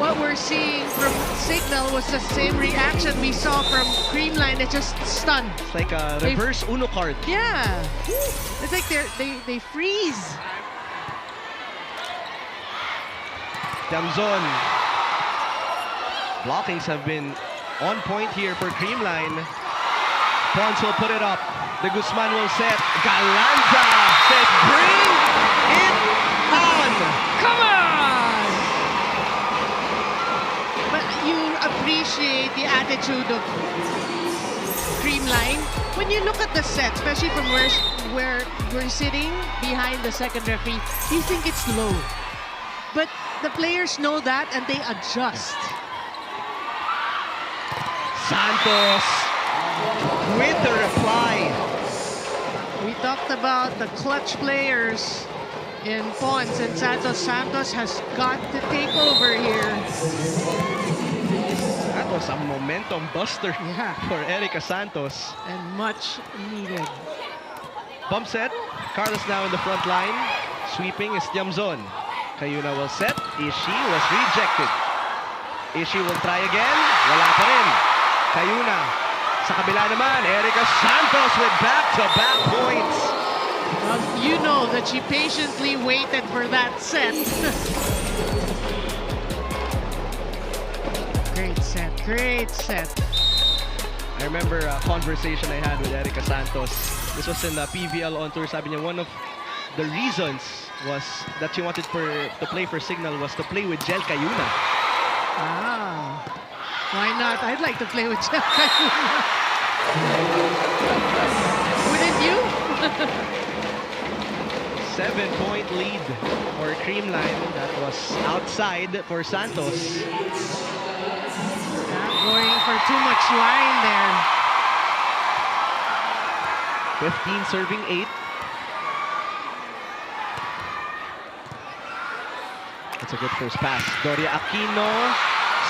what we're seeing from CIGNAL was the same reaction we saw from CREAMLINE. It's just stunned. It's like a reverse Uno card. Yeah. It's like they freeze. Damzon. Blockings have been On point here for Creamline. Pons will put it up. The Guzman will set. Galanza says, bring it on! Come on! But you appreciate the attitude of Creamline. When you look at the set, especially from where we're sitting behind the second referee, you think it's low. But the players know that and they adjust. Santos with the reply. We talked about the clutch players in Pons and Santos. Santos has got to take over here. That was a momentum buster for Erica Santos. And much needed. Bump set. Carlos now in the front line. Sweeping is Tiamzon. Cayuna will set. Ishi was rejected. Ishi will try again. Wala pa rin. Cayuna. Sa kabila naman, Erica Santos with back-to-back points. Well, you know that she patiently waited for that set. Great set, great set. I remember a conversation I had with Erica Santos. This was in the PVL on tour. Sabi niya, one of the reasons was that she wanted to play for Signal was to play with Jel Cayuna. Ah, why not? I'd like to play with Jel Cayuna. Wouldn't you? 7-point lead for Creamline. That was outside for Santos. Not going for too much line there. 15 serving 8. That's a good first pass. Doria Aquino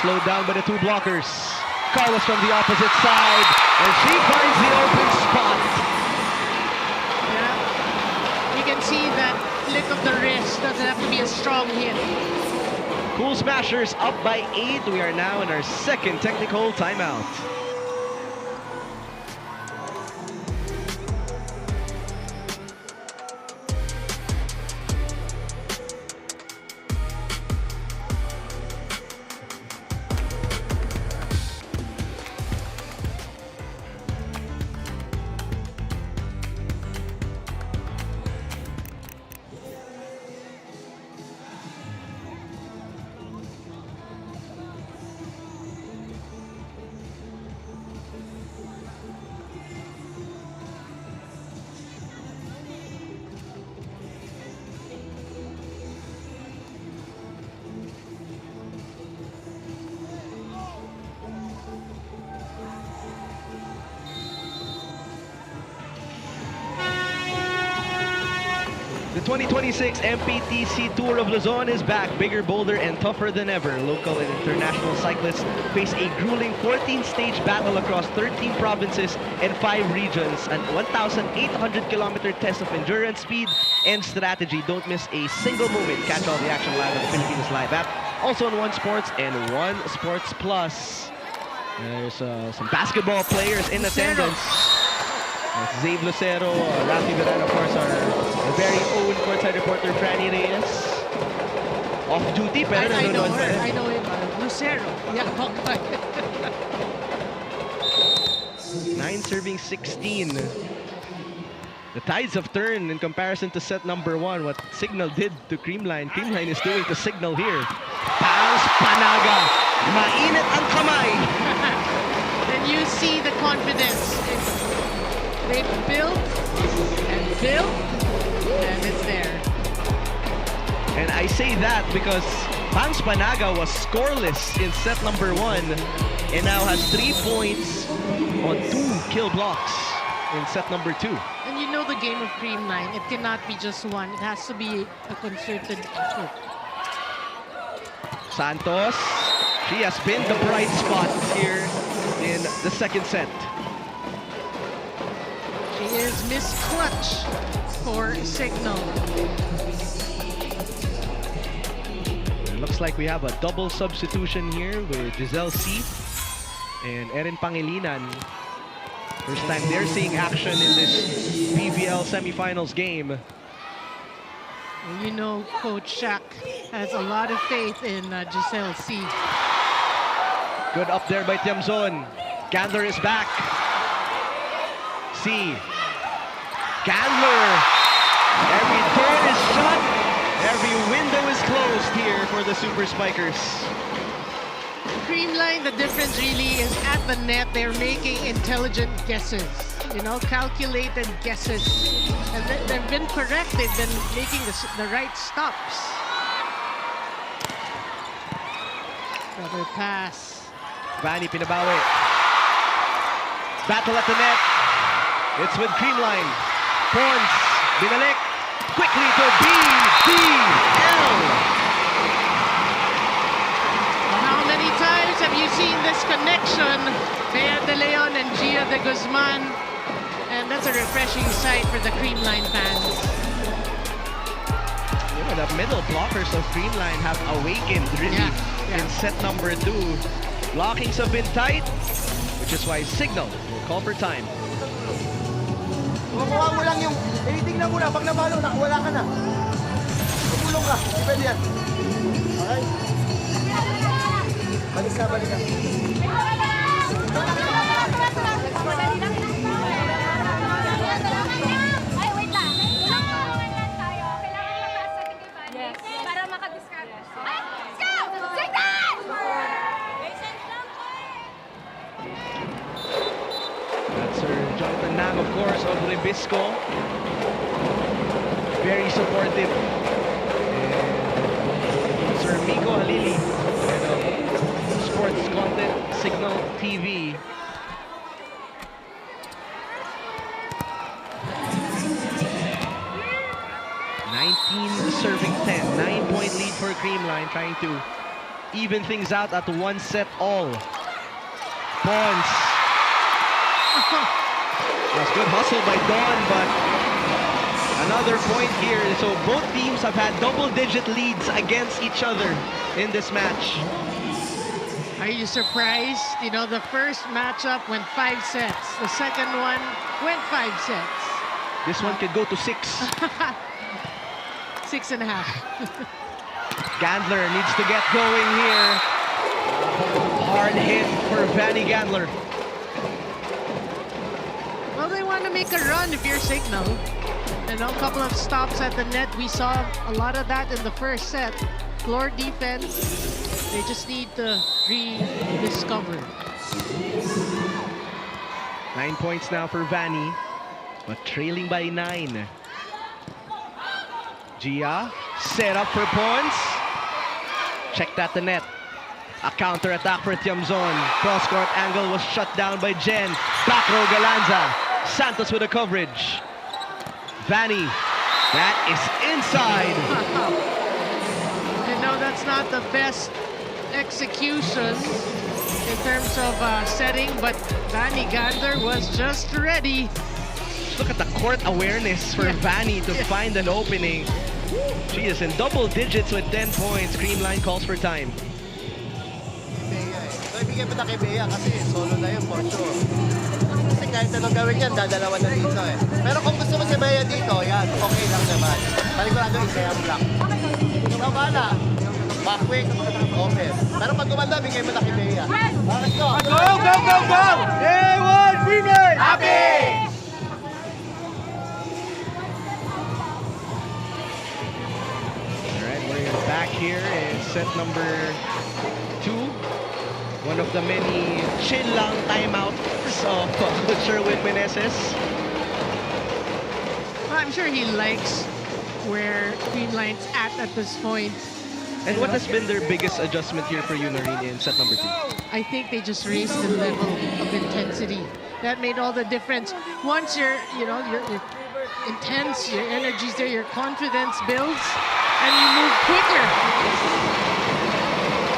slowed down by the two blockers. Carlos from the opposite side, and she finds the open spot. Yeah. You can see that flick of the wrist. Doesn't have to be a strong hit. Cool Smashers up by 8. We are now in our second technical timeout. The 2026 MPTC Tour of Luzon is back, bigger, bolder, and tougher than ever. Local and international cyclists face a grueling 14-stage battle across 13 provinces and 5 regions. An 1,800-kilometer test of endurance, speed, and strategy. Don't miss a single moment. Catch all the action live on the Philippines Live app. Also on One Sports and One Sports Plus. There's some basketball players in attendance. Zave Lucero, Rafi Verano, of course, our very own courtside reporter, Franny Reyes. Off duty, pero nanonood pa rin. I know him. Lucero. Yeah, okay. 9 serving 16. The tides have turned in comparison to set number 1. What Signal did to Creamline, Creamline is doing to Signal here. Pass Panaga. Mainit ang kamay. And you see the confidence. They built and built, and it's there. And I say that because Pans Panaga was scoreless in set number 1 and now has 3 points on 2 kill blocks in set number 2. And you know the game of Creamline, it cannot be just one. It has to be a concerted effort. Santos, she has been the bright spot here in the second set. She is Miss Clutch for Signal. It looks like we have a double substitution here with Giselle C. and Erin Pangilinan. First time they're seeing action in this PVL semifinals game. You know, Coach Shaq has a lot of faith in Giselle C. Good up there by Tiamzon. Gandler is back. C. Gandler. Every door is shut. Every window is closed here for the Super Spikers. Creamline, the difference really is at the net, they're making intelligent guesses. You know, calculated guesses. And they've been correct. They've been making the right stops. Another pass. Vanny pinabawi. Battle at the net. It's with Creamline. Pons, binalik. Quickly to PVL. How many times have you seen this connection? Bea De Leon and Gia de Guzman. And that's a refreshing sight for the Creamline fans. You know, the middle blockers of Creamline have awakened really in set number 2. Blockings have been tight, which is why CIGNAL will call for time. Kukuha mo lang yung, tingnan mo na, pag nabalo, wala ka na. Tumulong ka, di pwede yan. Okay? Balik ka, balik ka. Ay, wait lang. Tulungan lang tayo. Kailangan mataas sa tingin para makadiscard. Ay, let's go! Signal! That's Sir Jonathan Nang, of course, of Ribisco. Very supportive. And Sir Miko Halili, head of sports content, CIGNAL TV. Serving 10, 9-point lead for Creamline, trying to even things out at 1 set all. Pons. That's good hustle by Dawn, but another point here. So both teams have had double-digit leads against each other in this match. Are you surprised? You know, the first matchup went 5 sets. The second one went 5 sets. This one could go to 6. 6.5. Gandler needs to get going here. Hard hit for Vanny Gandler. Well, they want to make a run if you're CIGNAL. You know, a couple of stops at the net. We saw a lot of that in the first set. Floor defense. They just need to rediscover. 9 points now for Vanny, but trailing by 9. Gia, set up for Pons. Checked at the net. A counter attack for Tiamzon. Cross-court angle was shut down by Jen. Back row Galanza. Santos with a coverage. Vanny, that is inside. You know, that's not the best execution in terms of setting, but Vanny Gandler was just ready. Look at the court awareness for Vanny to find an opening. She is in double digits with 10 points. Creamline calls for time. So, ibigay mo na kay Bea kasi solo na yun for sure. Kasi kahit anong gawin yan, dadalawan na dito eh. Pero kung gusto mo si Bea dito, yan, okay lang naman. Paligurado i-kaya mo lang. Ikaw bala. Back quick, open. Pero pag gumanda, bigay mo na kay Bea. Let's go! Go, go, go, go! Day 1, Creamline! Happy! Back here in set number 2. One of the many chill lang timeouts of Sherwin Meneses. Well, I'm sure he likes where Creamline's at this point. And what has been their biggest adjustment here for you, Noreen, in set number 2? I think they just raised the level of intensity. That made all the difference. Once you're intense, your energy's there, your confidence builds, and you move quicker.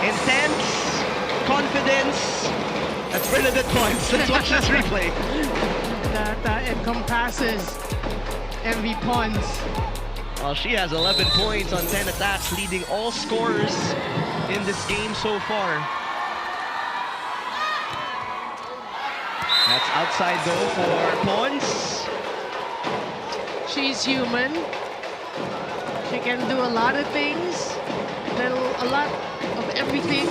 Intense, confidence. That's Bernadette points. Let's watch this replay. That encompasses MV Pons. Well, she has 11 points on 10 attacks, leading all scorers in this game so far. That's outside though for Pons. She's human. She can do a lot of things, a lot of everything.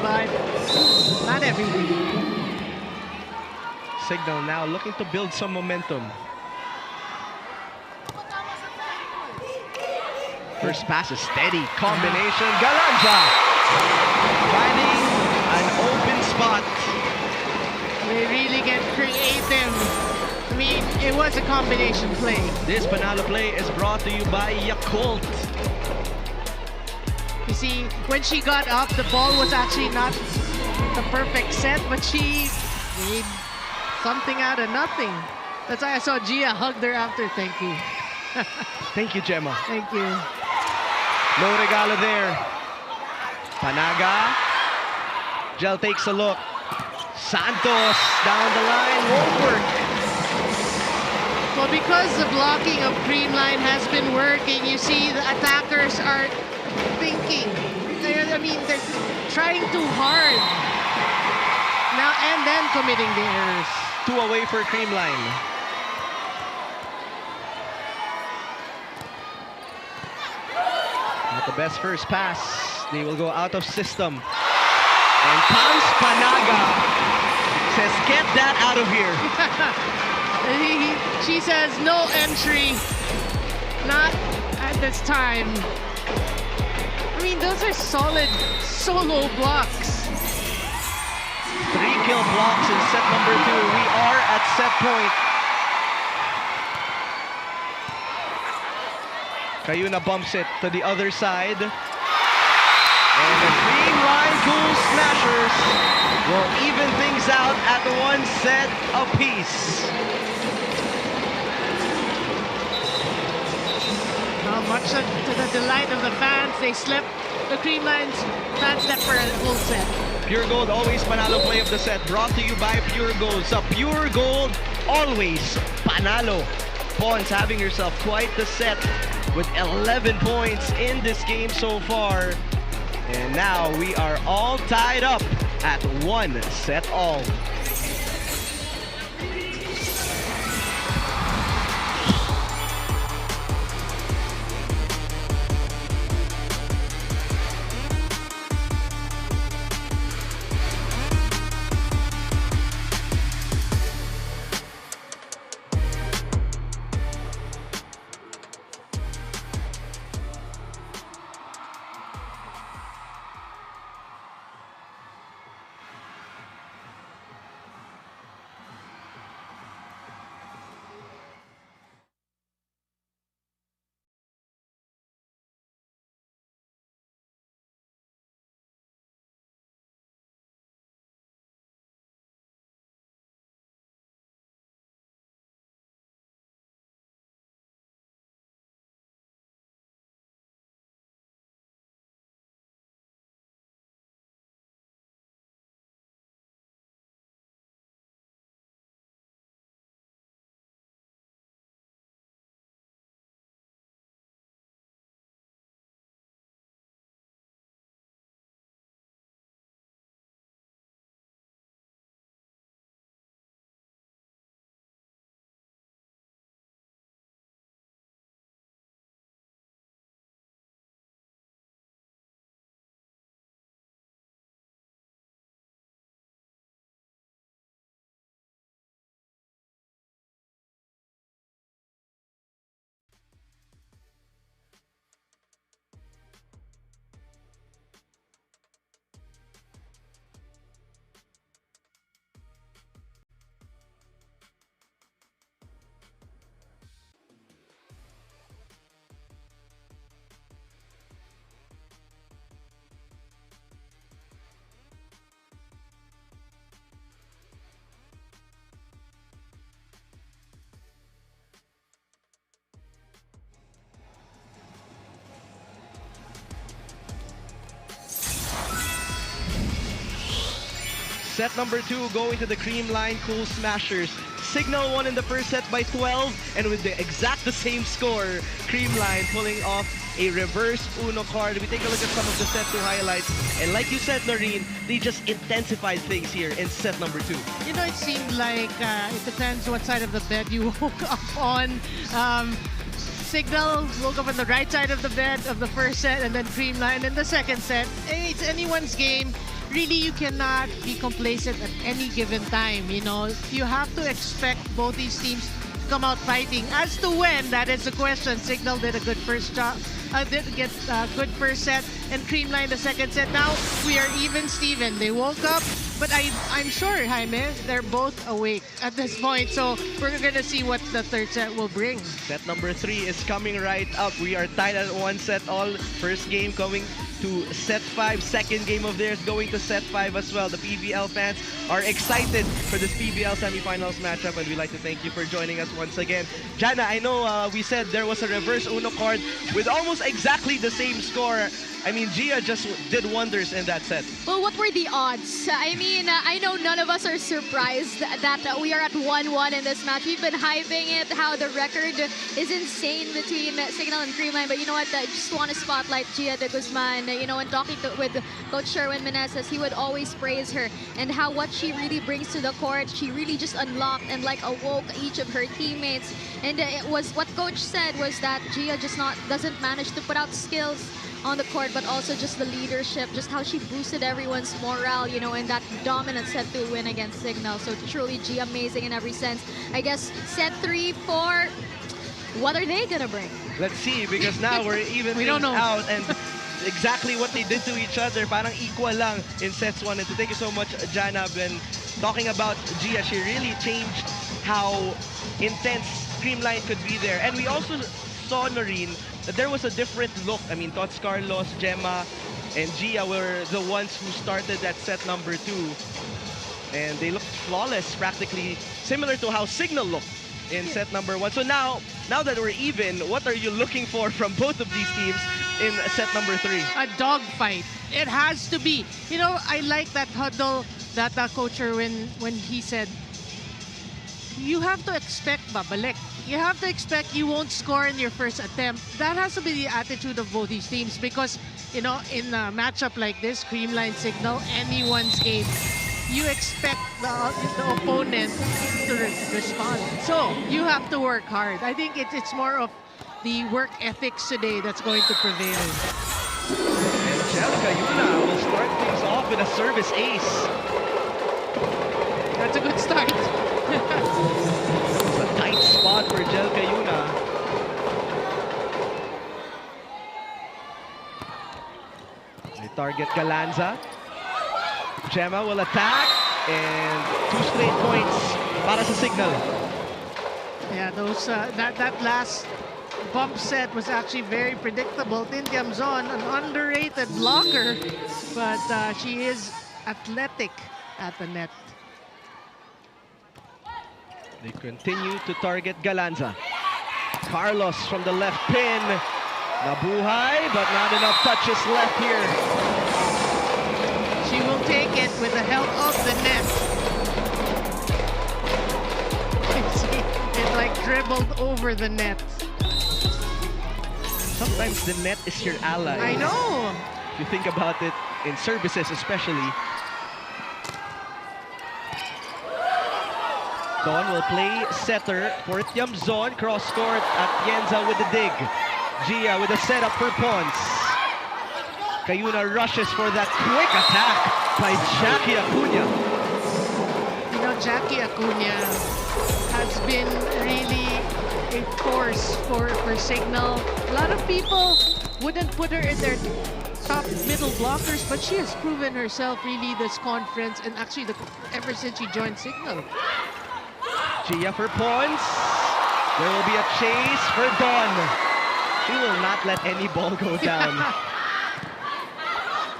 but not every week. Signal now looking to build some momentum. First pass is steady. Combination. Galanza finding an open spot. They really get creative. I mean, it was a combination play. This Panalo play is brought to you by Yakult. You see, when she got up, the ball was actually not the perfect set, but she made something out of nothing. That's why I saw Gia hugged her after. Thank you. Thank you, Gemma. Thank you. No regalo there. Panaga. Gel takes a look. Santos down the line. Won't work. Well, because the blocking of Creamline has been working, you see the attackers are thinking. I mean, they're trying too hard. Now and then committing the errors. 2 away for Creamline. Not the best first pass. They will go out of system. And Pams Panaga says, get that out of here. She says, no entry. Not at this time. I mean, those are solid solo blocks. 3 kill blocks in set number 2. We are at set point. Cayuna bumps it to the other side. And the Creamline Cool Smashers will even things out at 1 set apiece. Much to the delight of the fans, they slept. The Creamline's fans slept for a full set. Pure Gold, always Panalo play of the set. Brought to you by Pure Gold. So Pure Gold, always Panalo. Pons having herself quite the set with 11 points in this game so far. And now we are all tied up at 1 set all. Set number 2 going to the Creamline Cool Smashers. Signal won in the first set by 12, and with the same score, Creamline pulling off a reverse Uno card. We take a look at some of the set 2 highlights. And like you said, Noreen, they just intensified things here in set number 2. You know, it seemed like it depends what side of the bed you woke up on. Signal woke up on the right side of the bed of the first set, and then Creamline in the second set. It's anyone's game. really you cannot be complacent at any given time. You know, you have to expect both these teams to come out fighting. As to when, that is the question. Signal did a good first job. Did get a good first set, and Creamline the second set. Now we are even, Steven. They woke up, but I'm sure, Jaime, they're both awake at this point. So we're gonna see what the third set will bring. Set number 3 is coming right up. We are tied at 1 set all. First game going to set 5. Second game of theirs going to set 5 as well. The PVL fans are excited for this PVL semifinals matchup, and we'd like to thank you for joining us once again. Jana, I know we said there was a reverse Uno card with almost exactly the same score. I mean, Gia just did wonders in that set. Well, what were the odds? I mean, I know none of us are surprised that we are at 1-1 in this match. We've been hyping it, how the record is insane between Signal and Creamline. But you know what? I just want to spotlight Gia de Guzman. You know, when talking with Coach Sherwin Meneses, he would always praise her and how what she really brings to the court. She really just unlocked and like awoke each of her teammates. And it was what Coach said was that Gia just doesn't manage to put out skills on the court, but also just the leadership, just how she boosted everyone's morale, you know, in that dominant set 2 win against Signal. So truly, G amazing in every sense. I guess set 3, 4, what are they gonna bring? Let's see, because now we're even We don't know. out, and exactly what they did to each other, parang equal lang in sets 1 and 2. Thank you so much, Jana. When talking about Gia, she really changed how intense Creamline could be there. And we also saw, Noreen, that there was a different look. I mean, Tots Carlos, Gemma, and Gia were the ones who started that set number 2. And they looked flawless, practically similar to how Signal looked in set number 1. So now that we're even, what are you looking for from both of these teams in set number 3? A dogfight. It has to be. You know, I like that huddle that Coach Erwin, when he said, you have to expect babalik. You have to expect you won't score in your first attempt. That has to be the attitude of both these teams because, you know, in a matchup like this, Creamline Signal, anyone's game, you expect the opponent to respond. So you have to work hard. I think it's more of the work ethics today that's going to prevail. Angelica Yuna will start things off with a service ace. That's a good start. It's a tight spot for Angelica Yuna. They target Galanza. Gemma will attack, and 2 straight points para sa Signal. Yeah, those that last bump set was actually very predictable. Tin Tiamzon, an underrated blocker, but she is athletic at the net. They continue to target Galanza. Carlos from the left pin. Nabuhay, but not enough touches left here. She will take it with the help of the net. It like dribbled over the net. Sometimes the net is your ally. I know. If you think about it, in services especially. Don will play setter for Tiamzon. Cross court, Atienza with the dig. Gia with a setup for Pons. Cayuna rushes for that quick attack by Jackie Acuna. You know, Jackie Acuna has been really a force for Signal. A lot of people wouldn't put her in their top middle blockers, but she has proven herself really this conference and actually ever since she joined Signal. Gia for Pons. There will be a chase for Dawn. She will not let any ball go down.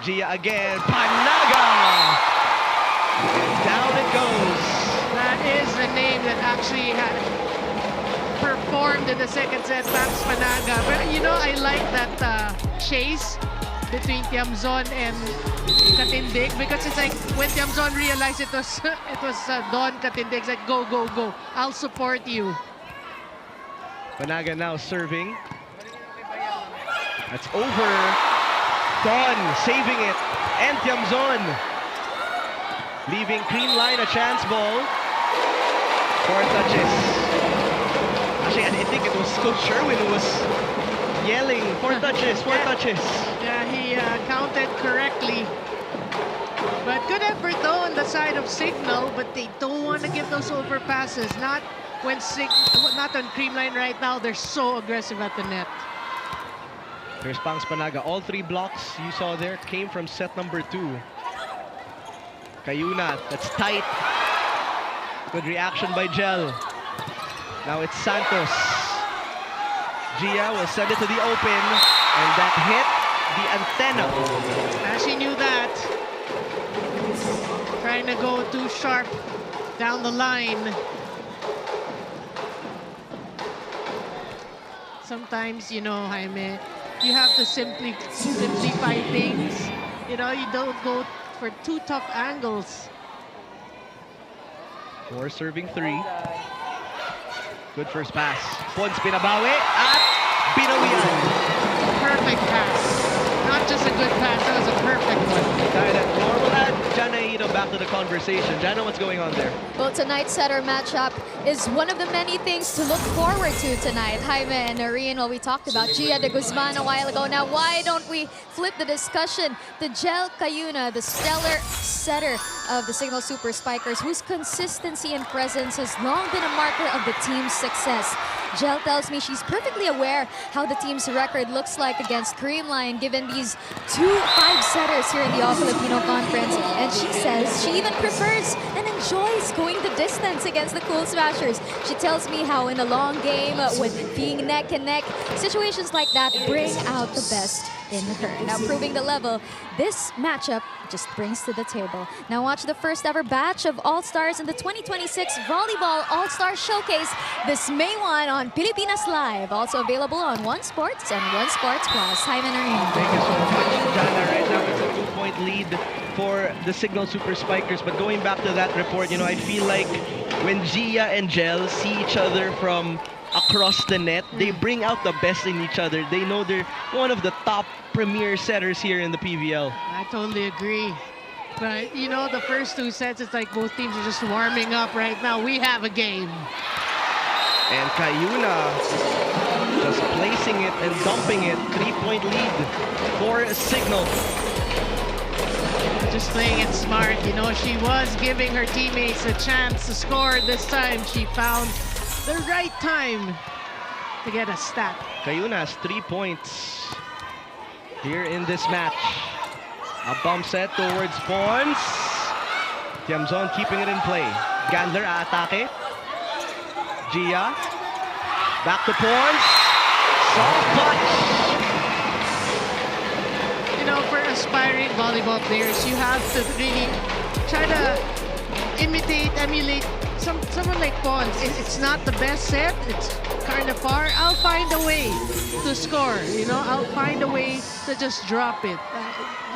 Gia again. Panaga! And down it goes. That is the name that actually had performed in the second set, Pax Panaga. But you know, I like that chase between Tiamzon and Katindig because it's like when Tiamzon realized it was Don Katindig, it's like go, go, go. I'll support you. Panaga now serving. That's over. Don saving it. And Tiamzon leaving Creamline a chance ball. 4 touches. Actually, I think it was Coach Sherwin who was yelling 4 touches, 4 touches. Yeah, he counted correctly. But good effort though on the side of Signal, but they don't want to give those overpasses. Not not on Creamline right now. They're so aggressive at the net. Here's Pangs Panaga. All 3 blocks you saw there came from set number 2. Cayuna, that's tight. Good reaction by Gel. Now it's Santos. Gia will send it to the open, and that hit the antenna. She knew that. Trying to go too sharp down the line. Sometimes, you know, Jaime, you have to simplify things. You know, you don't go for too tough angles. 4 serving 3. Good first pass. Pons pinabawi at binawian. Perfect pass. Not just a good pass, that was a perfect one. We'll add Jana Ito back to the conversation. Jana, what's going on there? Well, tonight's setter matchup is one of the many things to look forward to tonight. Jaime and Noreen, well, we talked about Gia de Guzman a while ago. Now, why don't we flip the discussion to Gel Cayuna, the stellar setter of the Signal Super Spikers, whose consistency and presence has long been a marker of the team's success. Gel tells me she's perfectly aware how the team's record looks like against Creamline, given these 2 5-setters here in the All-Filipino Conference. And she says she even prefers and enjoys going the distance against the Cool Smashers. She tells me how in a long game, with being neck and neck, situations like that bring out the best in her. Now, proving the level this matchup just brings to the table. Now watch the first ever batch of All-Stars in the 2026 Volleyball All-Star Showcase this May 1 on Pilipinas Live. Also available on One Sports and One Sports Plus. Jaime Noreen. Thank you so much, Jana. Right now it's a 2-point lead for the Signal Super Spikers. But going back to that report, you know, I feel like when Gia and Gel see each other from across the net, they bring out the best in each other. They know they're one of the top premier setters here in the PVL. I totally agree. But, you know, the first 2 sets, it's like both teams are just warming up right now. We have a game. And Cayuna just placing it and dumping it. 3-point lead for Signal. Just playing it smart. You know, she was giving her teammates a chance to score. This time, she found the right time to get a stat. Cayuna has 3 points here in this match. A bump set towards Pons. Tiamzon keeping it in play. Gandler atake. Gia. Back to Pons. Soft touch. You know, for aspiring volleyball players, you have to really try to emulate someone like Pons. It's not the best set. It's kind of far. I'll find a way to score. You know, I'll find a way to just drop it.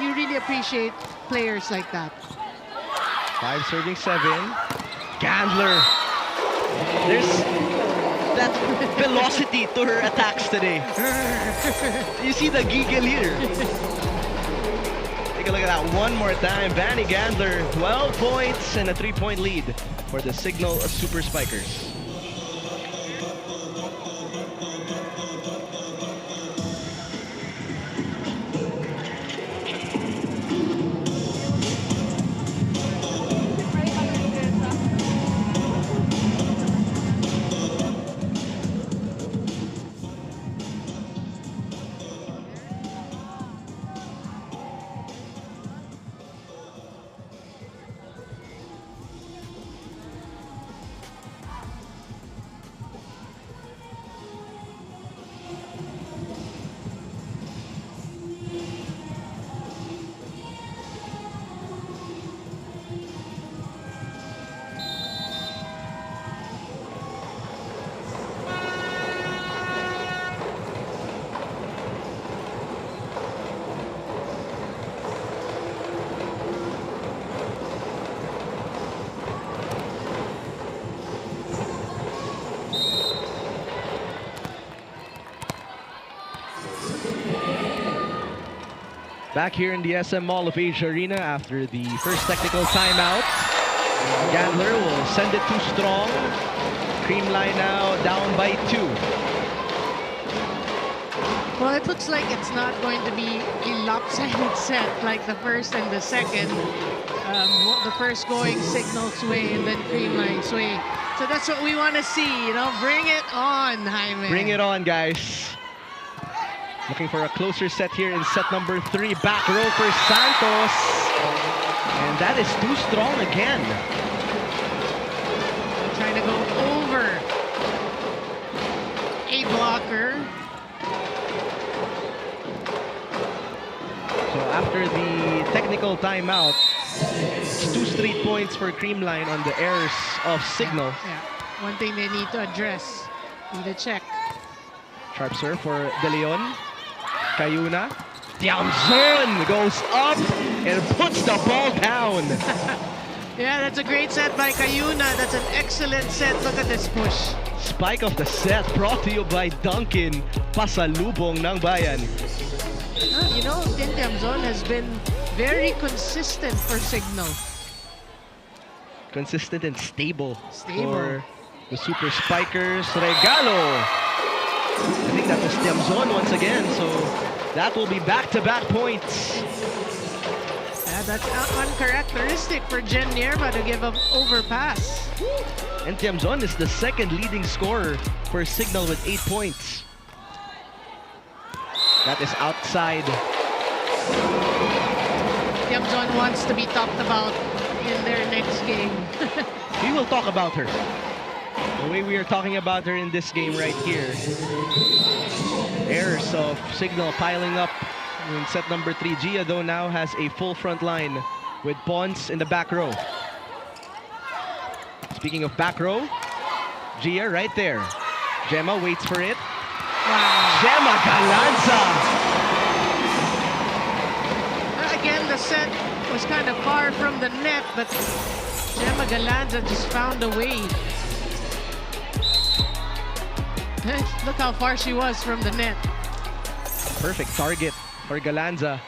You really appreciate players like that. 5 serving 7. Gandler. There's that velocity to her attacks today. You see the giggle here. Take a look at that one more time. Vanny Gandler, 12 points and a 3-point lead for the Signal Super Spikers. Back here in the SM Mall of Asia Arena after the first technical timeout. Gandler will send it too strong. Creamline now down by 2. Well, it looks like it's not going to be a lopsided set like the first and the second. the first going Signal sway and then Creamline sway. So that's what we want to see, you know. Bring it on, Jaime. Bring it on, guys. Looking for a closer set here in set number 3. Back row for Santos. And that is too strong again. Trying to go over a blocker. So after the technical timeout, it's 2 straight points for Creamline on the errors of Signal. Yeah. One thing they need to address. Need to check. Sharp serve for De Leon. Cayuna. Tiamzon goes up and puts the ball down. Yeah, that's a great set by Cayuna. That's an excellent set. Look at this push. Spike of the set brought to you by Duncan. Pasalubong ng bayan. You know, Tiamzon has been very consistent for Signal. Consistent and stable. Stable. For the Super Spikers. Regalo. I think that was Tiamzon once again. So that will be back-to-back points. Yeah, that's uncharacteristic for Jen Nierva to give an overpass. And Tiamzon is the second leading scorer for Signal with 8 points. That is outside. Tiamzon wants to be talked about in their next game. We will talk about her. The way we are talking about her in this game right here. Errors of Signal piling up in set number 3. Gia, though, now has a full front line with Pons in the back row. Speaking of back row, Gia right there. Gemma waits for it. Wow. Gemma Galanza! Again, the set was kind of far from the net, but Gemma Galanza just found a way. Look how far she was from the net. Perfect target for Galanza.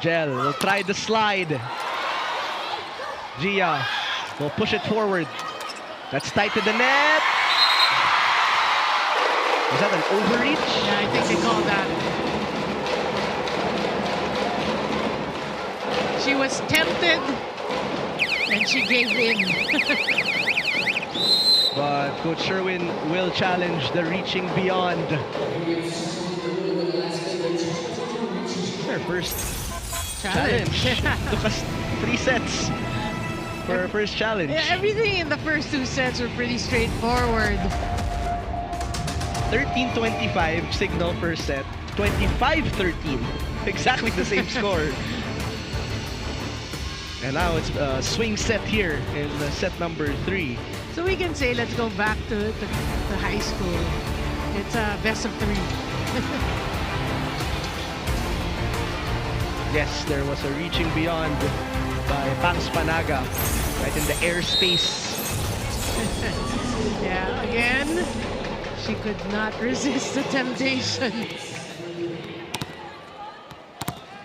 Gel will try the slide. Gia will push it forward. That's tight to the net. Was that an overreach? Yeah, I think they called that. She was tempted and she gave in. But Coach Sherwin will challenge the reaching beyond. Her first challenge. Took us 3 sets for her first challenge. Yeah, everything in the first 2 sets were pretty straightforward. 13-25 Signal first set. 25-13. Exactly the same score. And now it's a swing set here in set number 3. So we can say, let's go back to high school. It's a best of 3. Yes, there was a reaching beyond by Pax Panaga right in the airspace. Yeah, again, she could not resist the temptation.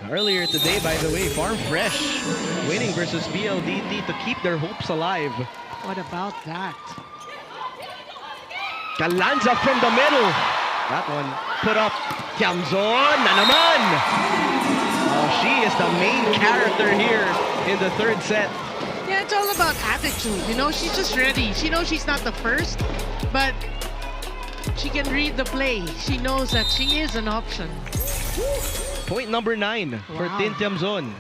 Earlier today, by the way, Farm Fresh winning versus BLDT to keep their hopes alive. What about that? Galanza from the middle. That one put up. Tiamzon na naman. Oh, she is the main character here in the 3rd set. Yeah, it's all about attitude. You know, she's just ready. She knows she's not the first, but she can read the play. She knows that she is an option. Point number 9 for Tin Tiamzon.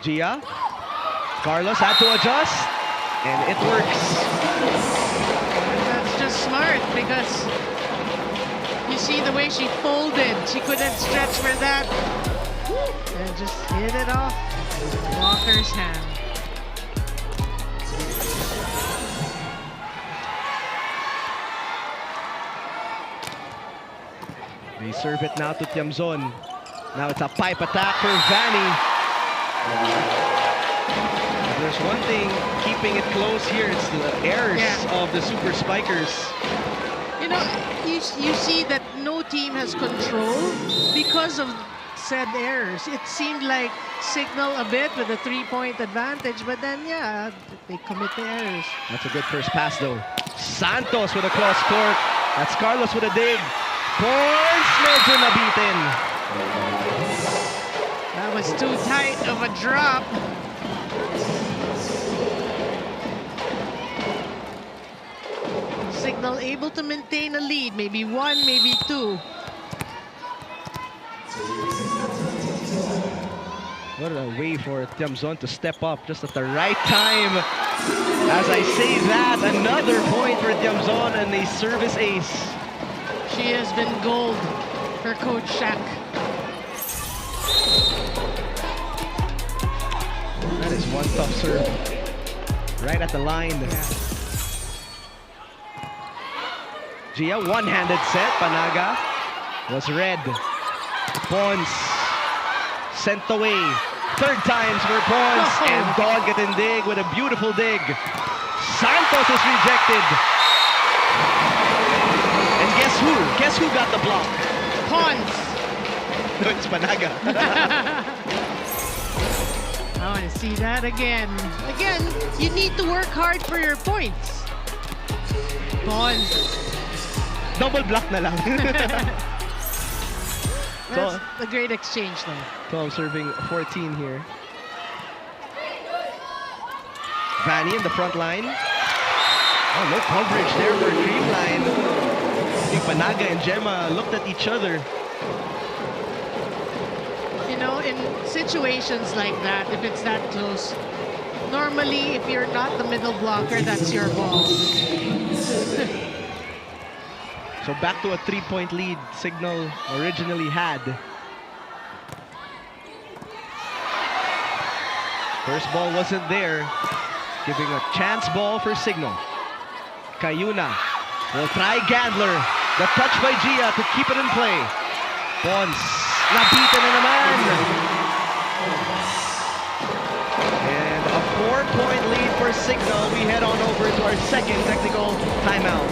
Gia. Carlos had to adjust, and it works. And that's just smart because you see the way she folded. She couldn't stretch for that. And just hit it off Walker's hand. They serve it now to Tiamzon. Now it's a pipe attack for Vanny. If there's one thing keeping it close here, it's the errors of the Super Spikers. You know, you see that no team has control because of said errors. It seemed like Signal a bit with a 3-point advantage, but then, yeah, they commit the errors. That's a good first pass, though. Santos with a cross court. That's Carlos with a dig. Pons medyo nabitin. That was too tight of a drop. Signal able to maintain a lead, maybe one, maybe two. What a way for Tiamzon to step up just at the right time. As I say that, another point for Tiamzon and a service ace. She has been gold for Coach Shaq. That is one tough serve. Right at the line. Gia, one-handed set. Panaga was red. Pons sent away. Third times for Pons. And Dawn Gatindig with a beautiful dig. Santos is rejected. And guess who? Guess who got the block? Pons. No, it's Panaga. I want to see that again. Again, you need to work hard for your points. Pons. Double block na lang. That's a great exchange though. So I'm serving 14 here. Vanny in the front line. Oh, no coverage there for CREAMLINE. I think Panaga and Gemma looked at each other. You know, in situations like that, if it's that close, normally if you're not the middle blocker, that's your ball. So back to a 3-point lead Signal originally had. First ball wasn't there, giving a chance ball for Signal. Cayuna will try Gandler. The touch by Gia to keep it in play. Pons, nabitin na naman. And a 4-point lead for Signal. We head on over to our second technical timeout.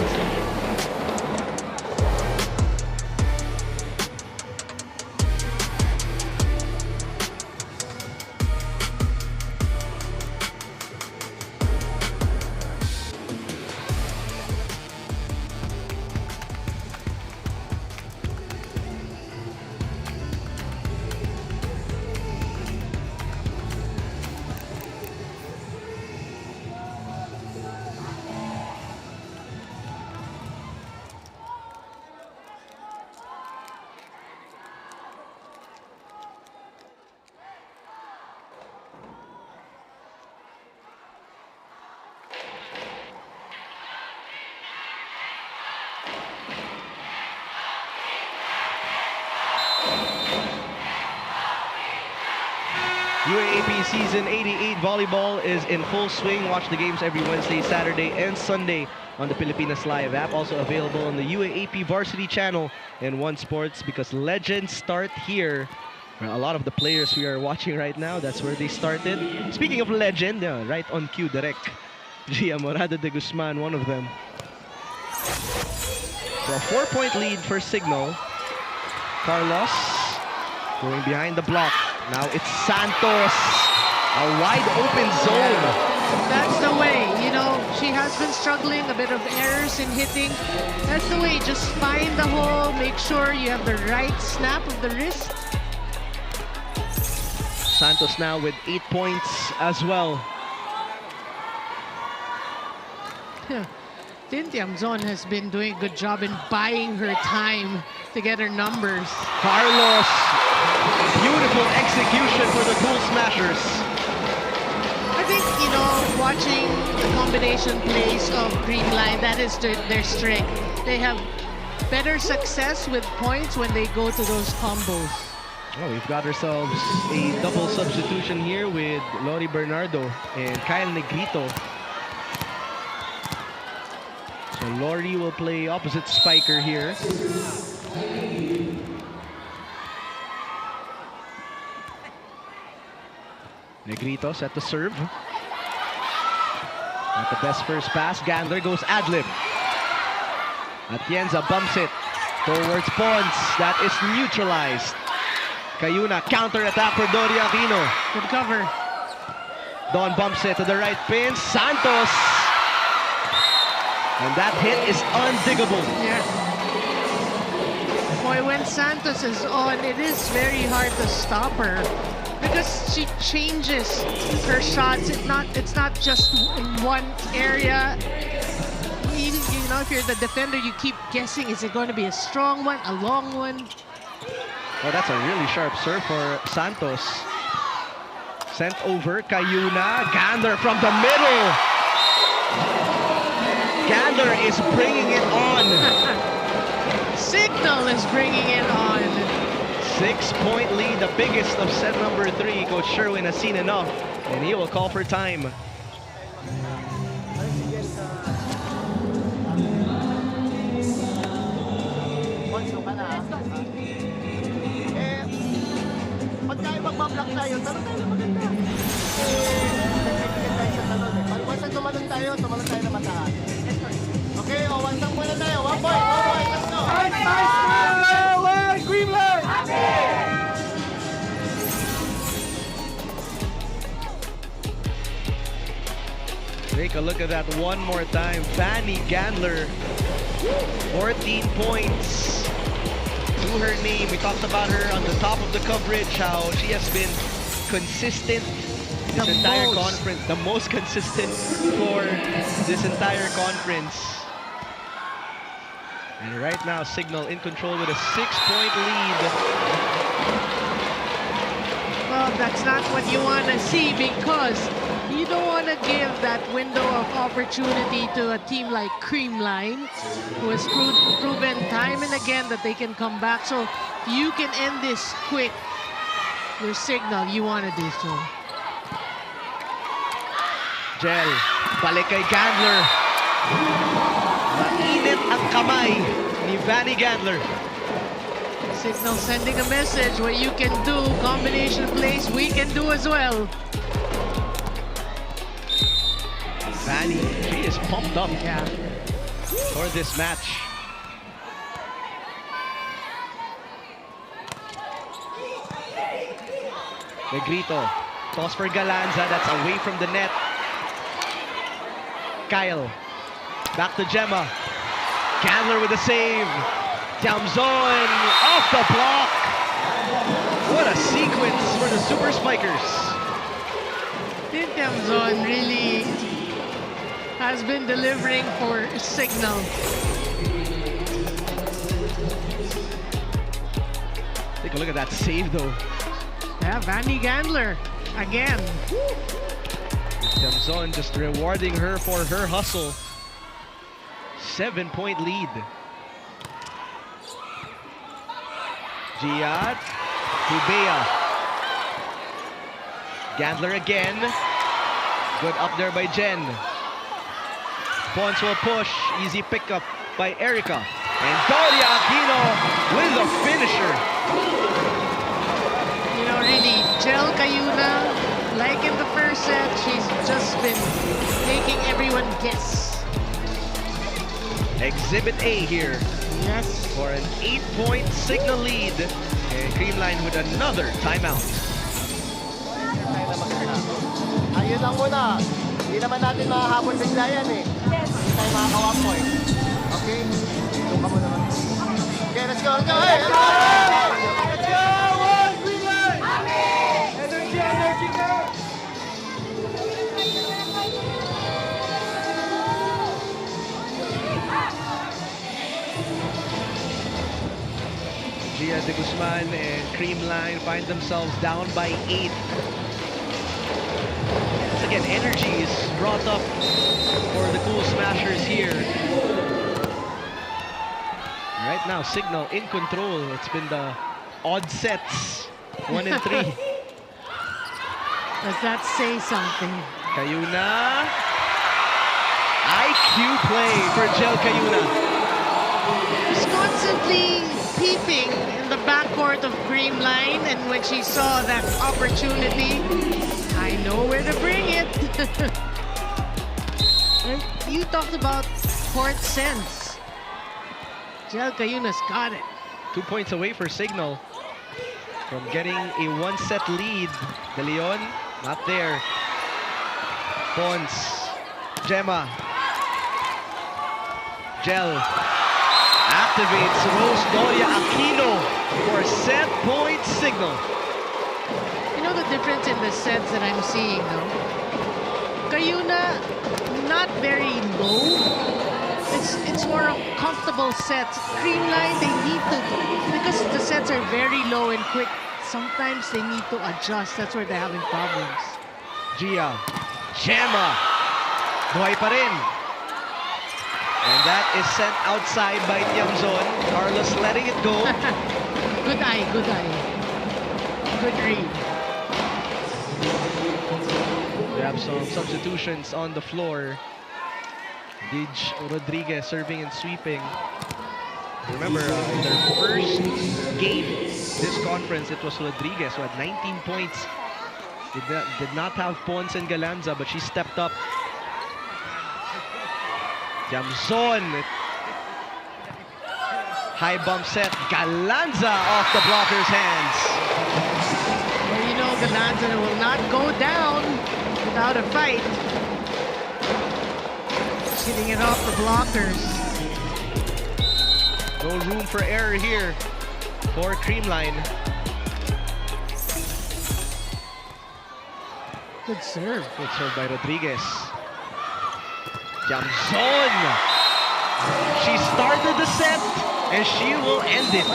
UAAP Season 88 Volleyball is in full swing. Watch the games every Wednesday, Saturday, and Sunday on the Pilipinas Live app. Also available on the UAAP Varsity channel and One Sports, because legends start here. A lot of the players we are watching right now, that's where they started. Speaking of legend, right on cue, direct. Gia Morada de Guzman, one of them. So a 4-point lead for Signal. Carlos going behind the block. Now it's Santos. A wide open zone. That's the way. You know, she has been struggling, a bit of errors in hitting. That's the way. Just find the hole, make sure you have the right snap of the wrist. Santos now with 8 points as well. Tiamzon has been doing a good job in buying her time to get her numbers. Carlos, beautiful execution for the Cool Smashers. I think, you know, watching the combination plays of CREAMLINE, that is their strength. They have better success with points when they go to those combos. Oh, we've got ourselves a double substitution here with Lori Bernardo and Kyle Negrito. So Lori will play opposite Spiker here. Negrito set to serve. Not the best first pass. Gandler goes ad-lib. Atienza bumps it towards Pons. That is neutralized. Cayuna counter-attack for Doria Aquino. Good cover. Don bumps it to the right pin. Santos. And that hit is undiggable. Yeah. Boy, when Santos is on, it is very hard to stop her because she changes her shots. It's not just in one area. You know, if you're the defender, you keep guessing, is it going to be a strong one, a long one? Oh, that's a really sharp serve for Santos. Sent over, Cayuna. Gander from the middle. Gander is bringing it on. Signal is bringing it on. 6-point lead, the biggest of set number 3. Coach Sherwin has seen enough, and he will call for time. Pagka magbablock tayo, talon tayo na maganda. Nagkaibigan tayo sa talon eh. Pag once tumalon tayo na mataas. Okay, o once ang muna tayo. 1 point, let's go! CREAMLINE! Take a look at that one more time. Fanny Gandler, 14 points to her name. We talked about her on the top of the coverage, how she has been consistent this entire conference. The most consistent for this entire conference. And right now, Signal in control with a 6-point lead. Well, that's not what you want to see because you don't want to give that window of opportunity to a team like CREAMLINE, who has proven time and again that they can come back. So you can end this quick. Your Signal, you want to do so. Jel, balik kay Gandler. Mainit ang kamay ni Fanny Gandler. Signal sending a message, what you can do, combination plays, we can do as well. Fanny, she is pumped up for this match. Negrito, toss for Galanza, that's away from the net. Kyle, back to Gemma. Gandler with a save. Damzon off the block. What a sequence for the Super Spikers. Damzon really has been delivering for Signal. Take a look at that save though. Yeah, Fanny Gandler again. Damzon just rewarding her for her hustle. 7-point lead. Giat, Hubea. Gandler again. Good up there by Jen. Pons will push. Easy pickup by Erica. And Doria Aquino with the finisher. You know, really, Jel Cayuna, like in the first set, she's just been making everyone guess. Exhibit A here. Yes. For an 8-point Signal lead. And CREAMLINE with another timeout. Ayun lang muna. Hindi naman natin makahabol bigla yan eh. Yes. Hindi tayo makakawa point. Okay? Doon ka muna. Okay, let's go, let's go! Hey, let's go! Let's go! One, CREAMLINE! Energy, energy, go! Gia de Guzman and CREAMLINE find themselves down by 8. Once again, energy is brought up for the Cool Smashers here. Right now, Signal in control. It's been the odd sets, 1 and 3. Does that say something? Cayuna. IQ play for Jel Cayuna. She's constantly peeping in the backcourt of CREAMLINE, and when she saw that opportunity, I know where to bring it. And you talked about court sense. Jel Cayuna's got it. 2 points away for Signal from getting a 1-set lead. De Leon, not there. Pons, Gemma, Jel. activates Rose Doria Aquino for set point signal. You know the difference in the sets that I'm seeing, no? Kayuna, not very low. It's more of comfortable sets. Creamline, they need to, because the sets are very low and quick, sometimes they need to adjust. That's where they're having problems. Gia, Gemma, buhay pa rin. And that is sent outside by Tiamzon. Carlos letting it go. Good eye, good eye. Good read. We have some substitutions on the floor. Dij Rodriguez serving and sweeping. Remember, in their first game this conference, it was Rodriguez who had 19 points. Did not have Pons and Galanza, but she stepped up. Tiamzon. High bump set. Galanza off the blocker's hands. Well, you know Galanza will not go down without a fight. Getting it off the blockers. No room for error here for Creamline. Good serve. Good serve by Rodriguez. Tiamzon. She started the set and she will end it.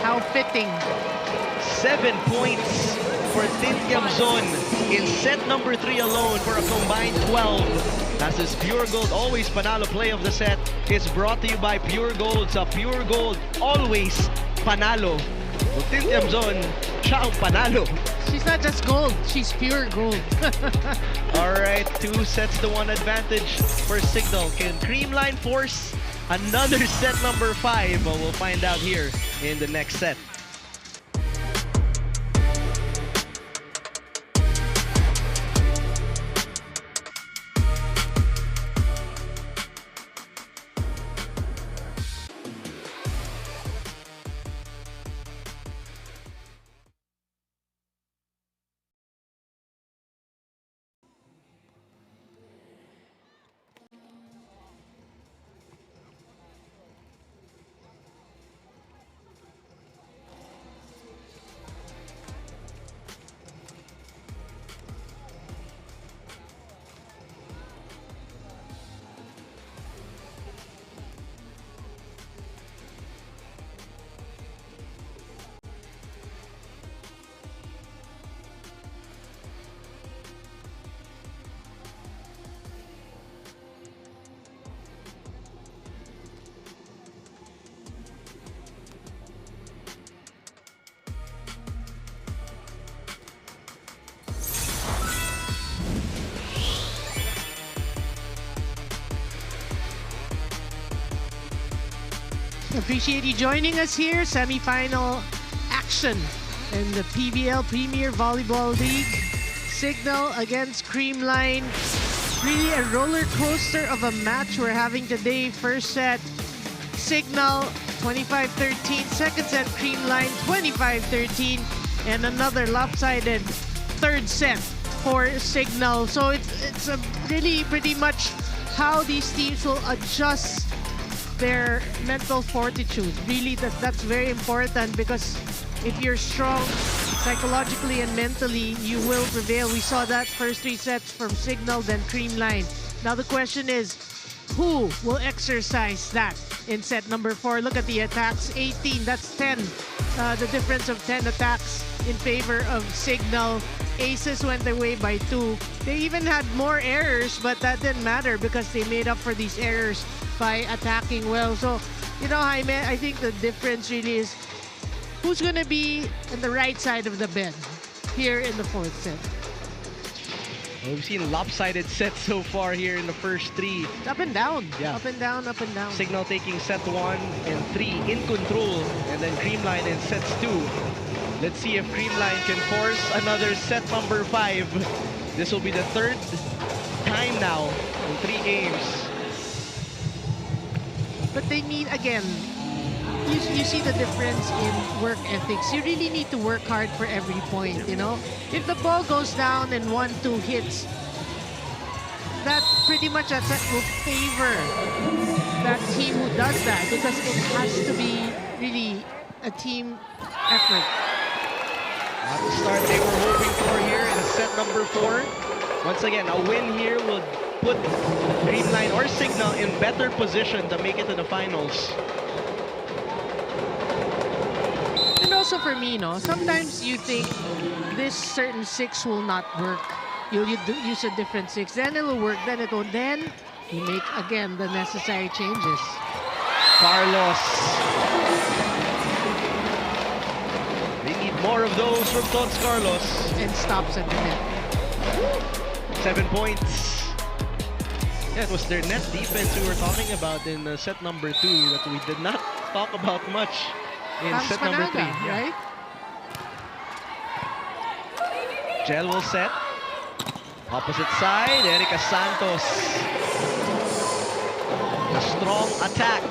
How fitting. 7 points for Tin Tiamzon in set number 3 alone for a combined 12. As this Pure Gold Always Panalo play of the set is brought to you by Pure Gold. Sa Pure Gold, always panalo. Tin Tiamzon, siya ang panalo. She's not just gold, she's pure gold. All right, 2-1 advantage for Signal. Can Creamline force another set number 5? Well, we'll find out here in the next set. Appreciate you joining us here. Semi-final action in the PVL Premier Volleyball League. Signal against Creamline. Really a roller coaster of a match we're having today. First set, Signal 25-13. Second set, Creamline 25-13. And another lopsided third set for Signal. So it's a really pretty much how these teams will adjust their mental fortitude. Really, that's very important, because if you're strong psychologically and mentally, you will prevail. We saw that first 3 sets from Signal, then Creamline. Now the question is, who will exercise that in set number 4? Look at the attacks, 18, that's 10. The difference of 10 attacks in favor of Signal. Aces went away by 2. They even had more errors, but that didn't matter because they made up for these errors by attacking well. So, you know, Jaime, I think the difference really is who's going to be on the right side of the bed here in the 4th set. Well, we've seen lopsided sets so far here in the first 3. Up and down. Yeah. Up and down, up and down. Signal taking set 1 and 3 in control, and then Creamline in sets 2. Let's see if Creamline can force another set number 5. This will be the 3rd time now in 3 games. But they need, again, you see the difference in work ethics. You really need to work hard for every point, you know? If the ball goes down and 1-2 hits, that pretty much that will favor that team who does that because it has to be really a team effort. Not the start they were hoping for here in set number 4. Once again, a win here will put CREAMLINE or CIGNAL in better position to make it to the finals. And also for me, no, sometimes you think this certain 6 will not work. You'll use a different 6, then it'll work, then it won't. Then you make, again, the necessary changes. Carlos. They need more of those from Tots Carlos. And stops at the net. 7 points. Yeah, it was their net defense we were talking about in set number 2 that we did not talk about much in set number 3. Right? Gel will set. Opposite side, Erica Santos. A strong attack.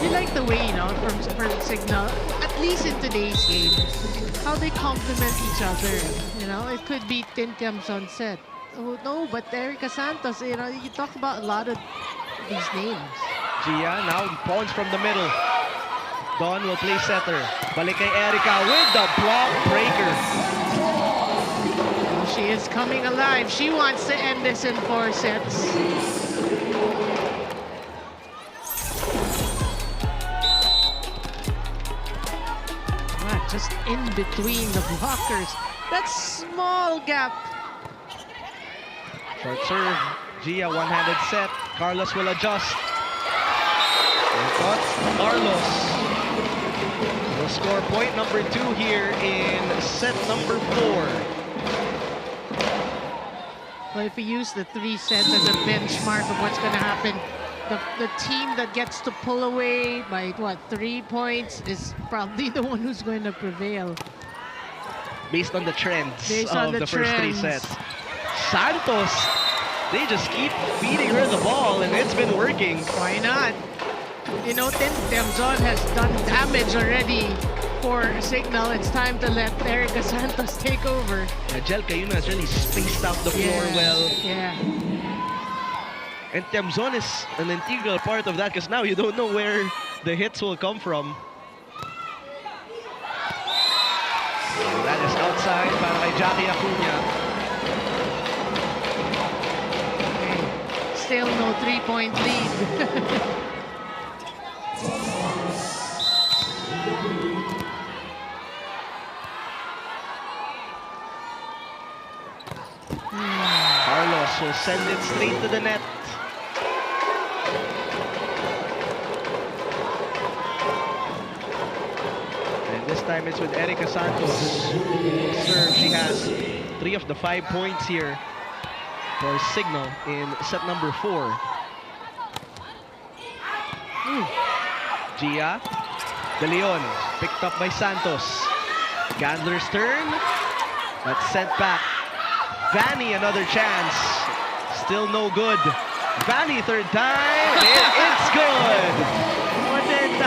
You like the way, you know, from CIGNAL, at least in today's game, how they complement each other. You know, it could be Tintiam's on set. Oh no, but Erica Santos, you know, you talk about a lot of these names. Gia now points from the middle. Dawn will play setter. Balik kay Erica with the block breaker. She is coming alive. She wants to end this in 4 sets. Just in between the blockers. That small gap. Short serve. Gia one-handed set. Carlos will adjust. Carlos will score point number 2 here in set number 4. Well, if we use the 3 sets as a benchmark of what's going to happen, the team that gets to pull away by, what, 3 points is probably the one who's going to prevail. Based on the trends Based of on the first 3 sets. Santos, they just keep feeding her the ball, and it's been working. Why not? You know, Temzon has done damage already for CIGNAL. It's time to let Erica Santos take over. Gel Cayuna has really spaced out the floor well. Yeah. And Temzon is an integral part of that because now you don't know where the hits will come from. And that is outside para kay Jackie Acuña. Okay. Still no 3-point lead. Carlos will send it straight to the net. And this time it's with Erica Santos. Serve, she has 3 of the 5 points here for CIGNAL in set number 4. Gia De Leon picked up by Santos. Gandler's turn. That's sent back. Vanny, another chance. Still no good. Vanny, third time. It's good. What did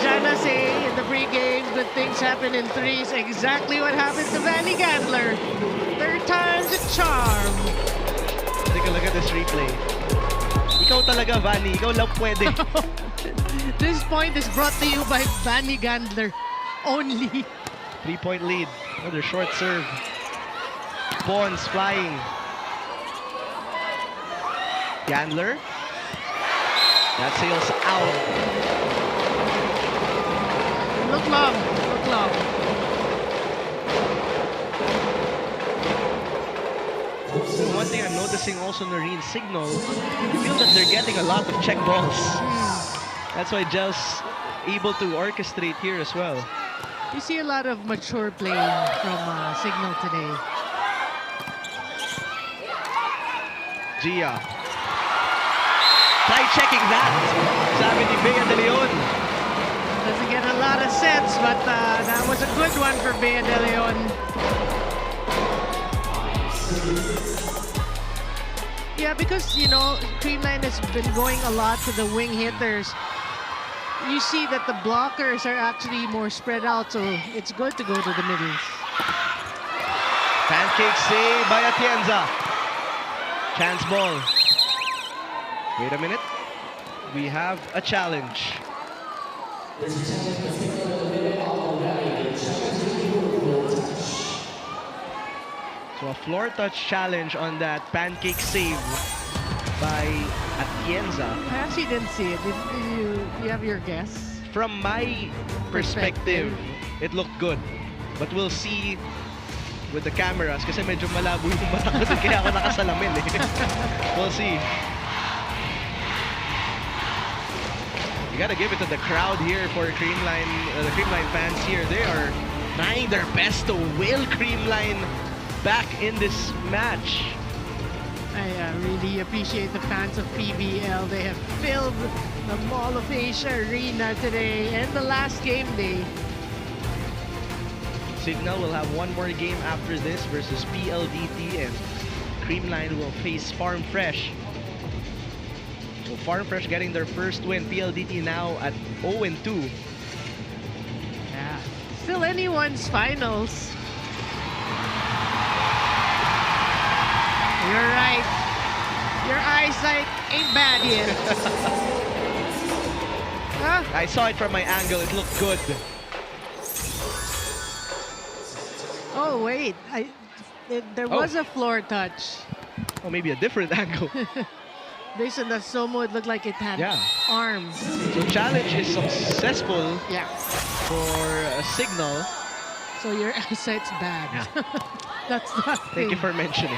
Jana say in the pregame? Good things happen in 3s. Exactly what happened to Vanny Gandler. 3rd time's a charm. Take a look at this replay. Ikaw talaga, Vanny. Ikaw lang pwede. This point is brought to you by Vanny Gandler. Only. 3-point lead. Another short serve. Pawns flying. Gandler. That sails out. Look long. Look long. One thing I'm noticing also, Noreen, CIGNAL, you feel that they're getting a lot of check balls. That's why Gel's able to orchestrate here as well. You see a lot of mature playing from CIGNAL today. Gia. Try checking that. Sabi ni Bea De Leon. Doesn't get a lot of sets, but that was a good one for Bea De Leon. Yeah, because, you know, CREAMLINE has been going a lot to the wing hitters. You see that the blockers are actually more spread out, so it's good to go to the middles. Pancake save by Atienza. Chance ball. Wait a minute. We have a challenge. So a floor touch challenge on that pancake save by Atienza. I actually didn't see it. Did you have your guess? From my perspective, it looked good. But we'll see with the cameras kasi medyo malabo yung mata ko doon, kaya ako nakasalamin eh. We'll see. You gotta give it to the crowd here for CREAMLINE, the CREAMLINE fans here. They are trying their best to will CREAMLINE back in this match. I really appreciate the fans of PVL. They have filled the Mall of Asia Arena today and the last game day. CIGNAL will have one more game after this versus PLDT, and CREAMLINE will face Farm Fresh. So Farm Fresh getting their first win. PLDT now at 0-2. Yeah, still anyone's finals. You're right. Your eyesight ain't bad here. Huh? I saw it from my angle. It looked good. Oh wait, there was a floor touch. Oh, maybe a different angle. Based on that Somo, it looked like it had arms. So challenge is successful for CIGNAL. So your eyesight's bad. Yeah. That's not. Thank you for mentioning.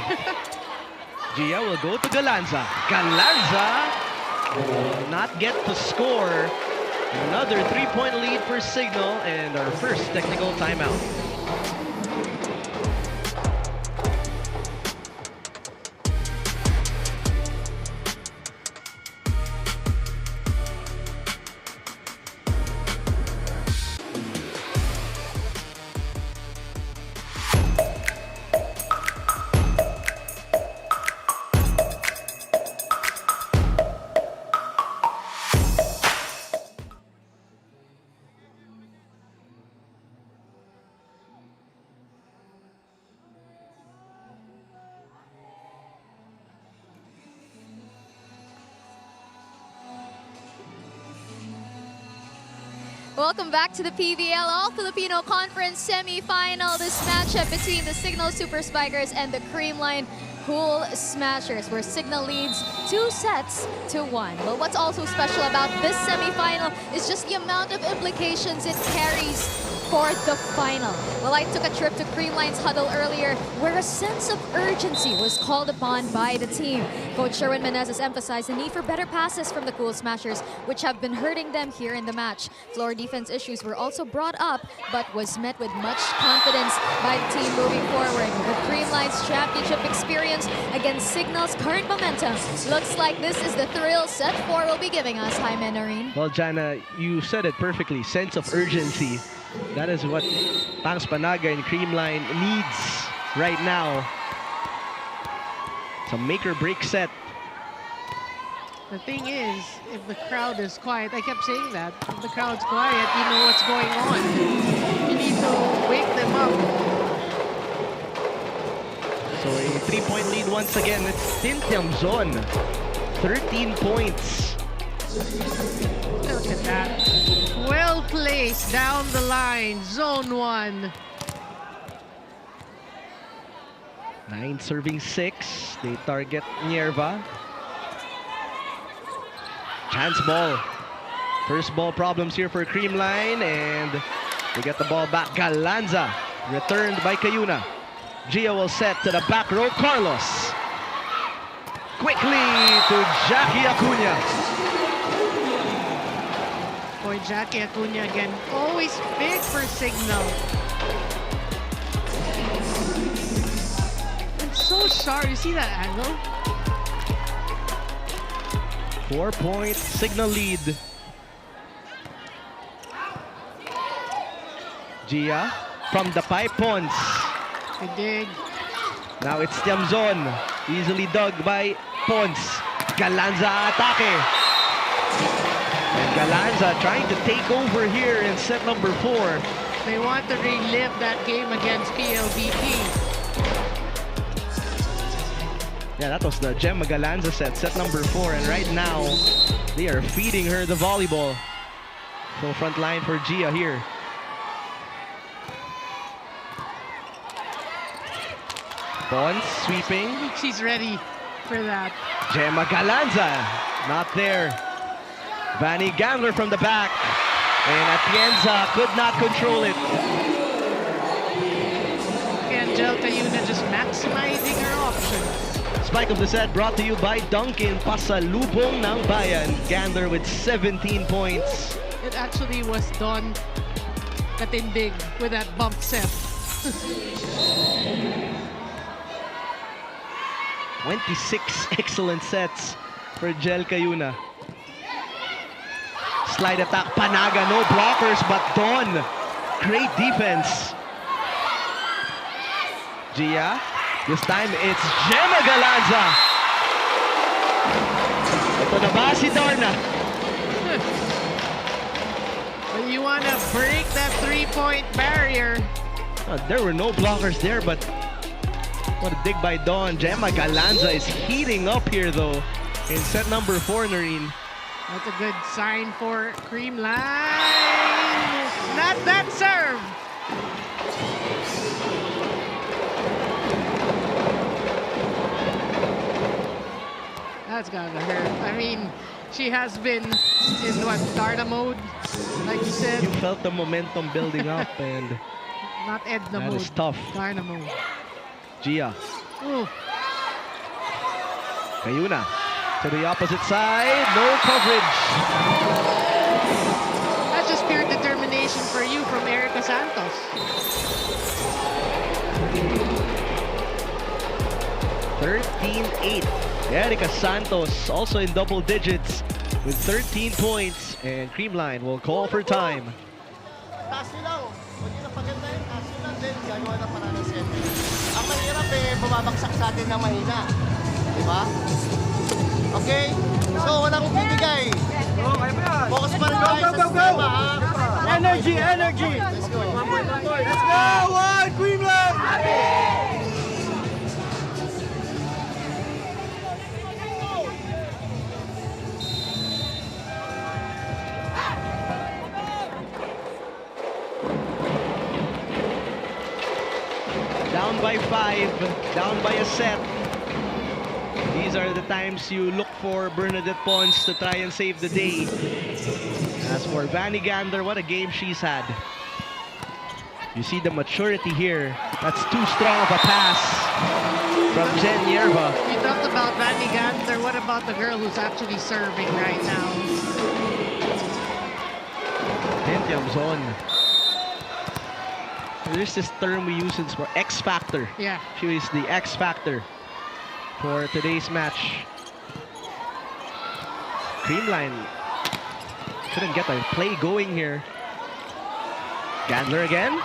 Gia will go to Galanza. Galanza will not get to score. Another 3-point lead for CIGNAL and our first technical timeout. Welcome back to the PVL All-Filipino Conference semi-final. This matchup between the CIGNAL Super Spikers and the CREAMLINE Pool Smashers, where CIGNAL leads 2-1. Well, what's also special about this semi-final is just the amount of implications it carries for the final. Well, I took a trip to CREAMLINE's huddle earlier, where a sense of urgency was called upon by the team. Coach Sherwin Menezes emphasized the need for better passes from the Pool Smashers, which have been hurting them here in the match. Floor defense issues were also brought up, but was met with much confidence by the team moving forward. With CREAMLINE's championship experience against CIGNAL's current momentum, looks like this is the thrill Set 4 will be giving us. Jaime Noreen. Well, Jana, you said it perfectly. Sense of urgency. That is what Pangs Panaga and CREAMLINE needs right now. It's a make or break set. The thing is, if the crowd is quiet, I kept saying that, if the crowd's quiet, you know what's going on. You need to wake them up. So a 3-point lead once again. It's Tintiamzon. 13 points. Look at that. Well placed down the line. Zone 1. 9 serving 6. They target Nierva. Chance ball. First ball problems here for CREAMLINE, and they get the ball back. Galanza returned by Cayuna. Gia will set to the back row. Carlos. Quickly to Jackie Acuna. Boy, Jackie Acuna again. Always big for CIGNAL. It's so sharp. You see that angle? 4-point CIGNAL lead. Gia from the pipe Pons. Good dig. Now it's Tiamzon. Easily dug by Pons. Galanza atake. And Galanza trying to take over here in set number 4. They want to relive that game against PLDT. Yeah, that was the Gemma Galanza set number 4. And right now, they are feeding her the volleyball. So front line for Gia here. Pons sweeping. She's ready for that. Gemma Galanza, not there. Vanny Gambler from the back. And Atienza could not control it. Angelica Yuna just maximizing her options. Spike of the set brought to you by Dunkin. Pasalubong ng Bayan. Gander with 17 points. It actually was done katindig with that bump set. 26 excellent sets for Jel Cayuna. Slide attack, Panaga, no blockers, but Don, great defense. Gia, this time it's Gemma Galanza. Ito na ba si Dorna? Well, you want to break that three-point barrier. There were no blockers there, but what a dig by Dawn. Gemma Galanza is heating up here, though, in set number 4, Noreen. That's a good sign for CREAMLINE. Not that serve. That's gotta hurt. I mean, she has been in what, Darna mode, like you said. You felt the momentum building up, and Not Edna that mode. is tough. Darna mode. Gia. Ooh. Cayuna to the opposite side. No coverage. That's just pure determination for you from Erica Santos. (13-8). Erica Santos also in double digits with 13 points, and CREAMLINE will call for time. Taas nyo lang. Huwag nyo na paganda yun. Taas nyo lang din. Gagawa na para ng set. Ang mahirap bumabagsak sa atin na mahina. Diba? Okay? So, walang bibigay. Focus pa rin tayo sa sistema, ha? Energy, energy! Let's go. Let's go! One, CREAMLINE! Down by 5, down by a set. These are the times you look for Bernadette Pons to try and save the day. As for Vanny Gander, what a game she's had. You see the maturity here. That's too strong of a pass from Jen Yerba. You talked about Vanny Gander. What about the girl who's actually serving right now? Pentium zone. There's this term we use in sport, X Factor. Yeah. She is the X Factor for today's match. CREAMLINE couldn't get a play going here. Gandler again.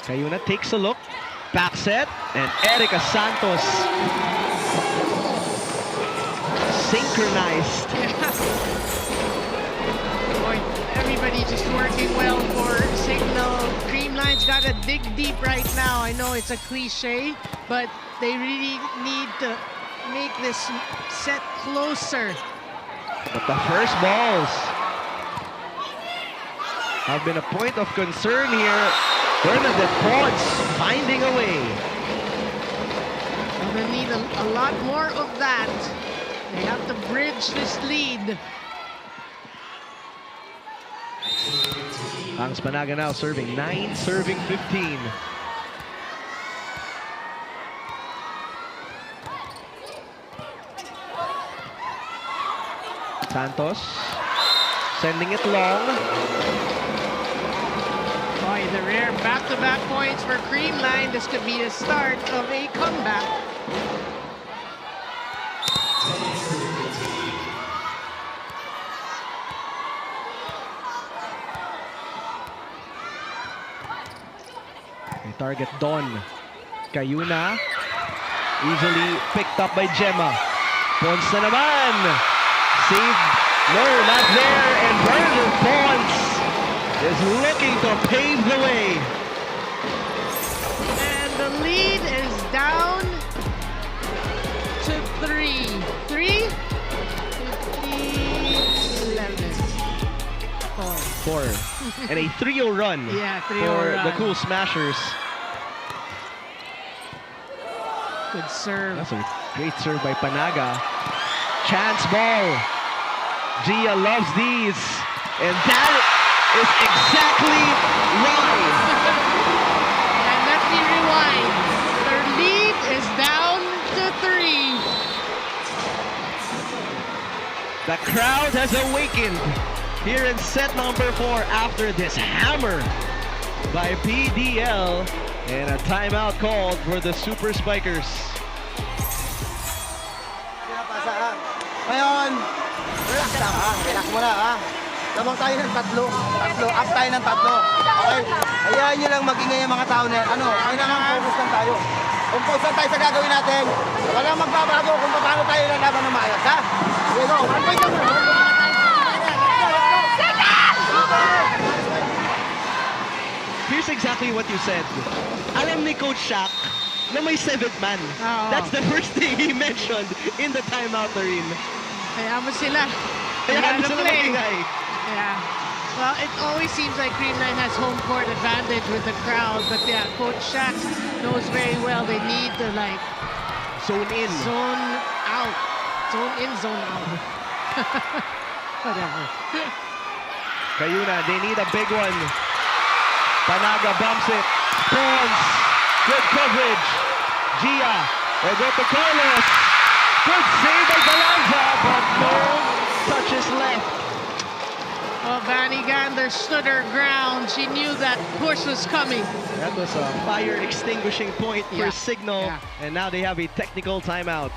Cayuna takes a look. Back set. And Erica Santos. Synchronized. Boy, everybody just working well for CIGNAL. CREAMLINE's got to dig deep right now. I know it's a cliche, but they really need to make this set closer. But the first balls have been a point of concern here. Bernadette Pons finding a way. They're gonna need a lot more of that. They have to bridge this lead. Ang Spanaga now serving 9, serving 15. Santos sending it long. Boy, the rare back-to-back points for CREAMLINE. This could be the start of a comeback. They target Don. Cayuna easily picked up by Gemma. Pons na naman. Saved. No, not there. And Bernadette Pons is looking to pave the way. And the lead is down 4. And a 3-0 run Yeah, 3-0 for run. the Cool Smashers. Good serve. That's a great serve by Panaga. Chance ball. Gia loves these. And that is exactly why. And let me rewind. Their lead is down to 3. The crowd has awakened here in set number 4 after this hammer by PVL. And a timeout called for the Super Spikers. Ngayon, relax lang ha. Relax muna ha. Lamang tayo ng tatlo. Up tayo ng tatlo. Okay? Hayaan nyo lang magingay ang mga tao na kailangan focus lang tayo. Kung focus lang tayo sa gagawin natin, walang magbabago kung paano tayo lalaban ng maayos ha. Sige go. 1 point lang. Here's exactly what you said. Alam ni Coach Shaq na may 7th man. That's the first thing he mentioned in the timeout rin. Kaya mo sila. Kaya mo sila play. magingay. Yeah. Well, it always seems like CREAMLINE has home court advantage with the crowd, but yeah, Coach Shaq knows very well they need to like Zone in. zone out. Zone in, zone out. Whatever. Kayuna, they need a big one. Panaga bumps it. Pawns. Good coverage. Gia. Will go to Carlos. Good save by Galanza, but no touches left. Well, Vanny Gander stood her ground. She knew that push was coming. That was a fire extinguishing point for Signal. Yeah. And now they have a technical timeout.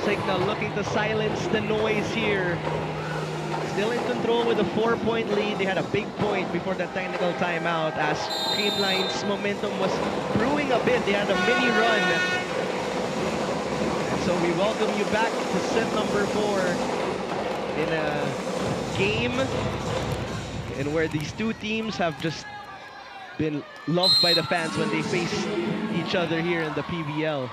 Signal looking to silence the noise here. Still in control with a 4-point lead. They had a big point before the technical timeout as CREAMLINE's momentum was brewing a bit. They had a mini run. And so we welcome you back to set number 4 in a game and where these two teams have just been loved by the fans when they face each other here in the PVL.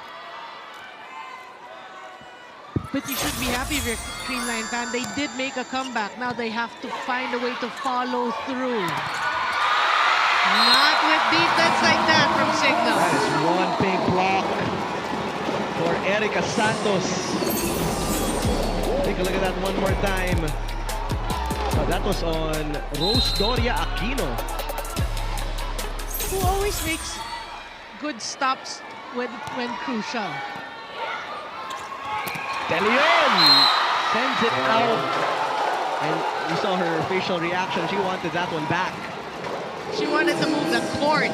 But you should be happy if you're a CREAMLINE fan. They did make a comeback. Now they have to find a way to follow through. Not with defense like that from Signal. That is one big block for Erica Santos. Take a look at that one more time. That was on Rose Doria Aquino. Who always makes good stops when crucial. De Leon sends it out. And you saw her facial reaction. She wanted that one back. She wanted to move the court.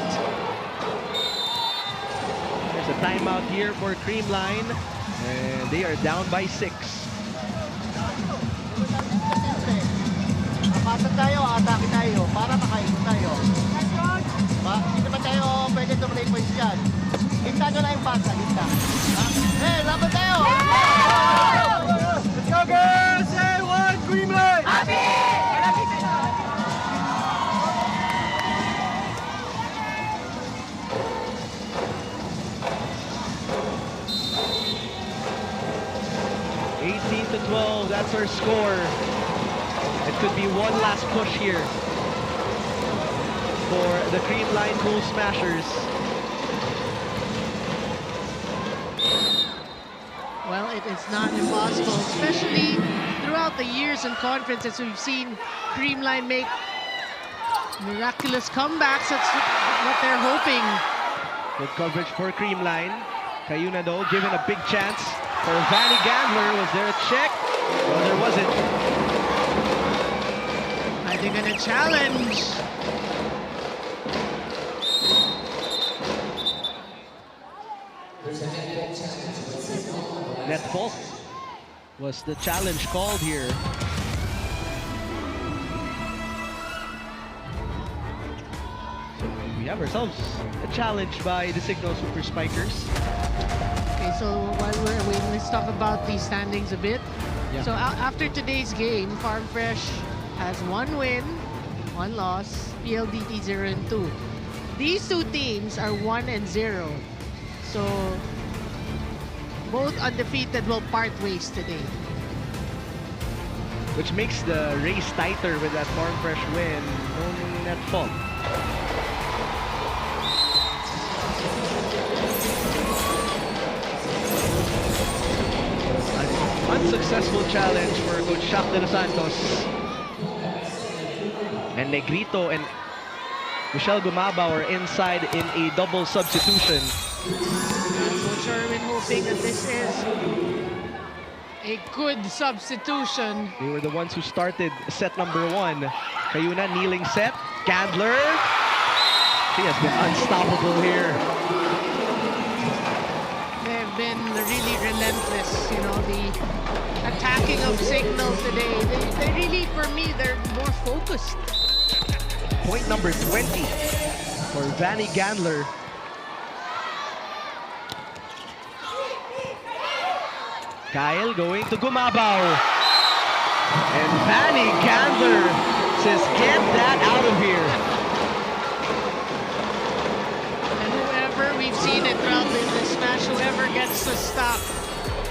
There's a timeout here for CREAMLINE. And they are down by 6. Pasok tayo, atake tayo, para makain tayo. Hindi naman tayo pwede to play points dyan. Hinta nyo na yung pasa, hinta. Hey, laban tayo! Let's go, girls! Hey, one, CREAMLINE! Happy! To 12, that's our score. It could be one last push here for the CREAMLINE Cool Smashers. Well, it is not impossible, especially throughout the years in conferences we've seen CREAMLINE make miraculous comebacks. That's what they're hoping. Good coverage for CREAMLINE. Kayuna though given a big chance for Vanny Gandler. Was there a check? No, there wasn't. Are they gonna challenge? Net fault was the challenge called here. We have ourselves a challenge by the Signal Super Spikers. Okay, so while we're waiting, let's talk about the standings a bit. Yeah. So after today's game, Farm Fresh has 1 win, 1 loss, PLDT 0-2. These two teams are 1-0. So both undefeated will part ways today. Which makes the race tighter with that Farm Fresh win. Only net fault. An unsuccessful challenge for Coach Shaq de los Santos. And Negrito and Michelle Gumabao are inside in a double substitution. Coach Sherwin hoping that this is a good substitution. They were the ones who started set number 1. Kayuna kneeling set. Gandler. She has been unstoppable here. They've been really relentless, you know, the attacking of Signal today. They really, for me, they're more focused. Point number 20 for Vanny Gandler. Kyle going to Gumabao. And Vanny Gandler says, get that out of here. And whoever, we've seen it probably in this match, whoever gets the stop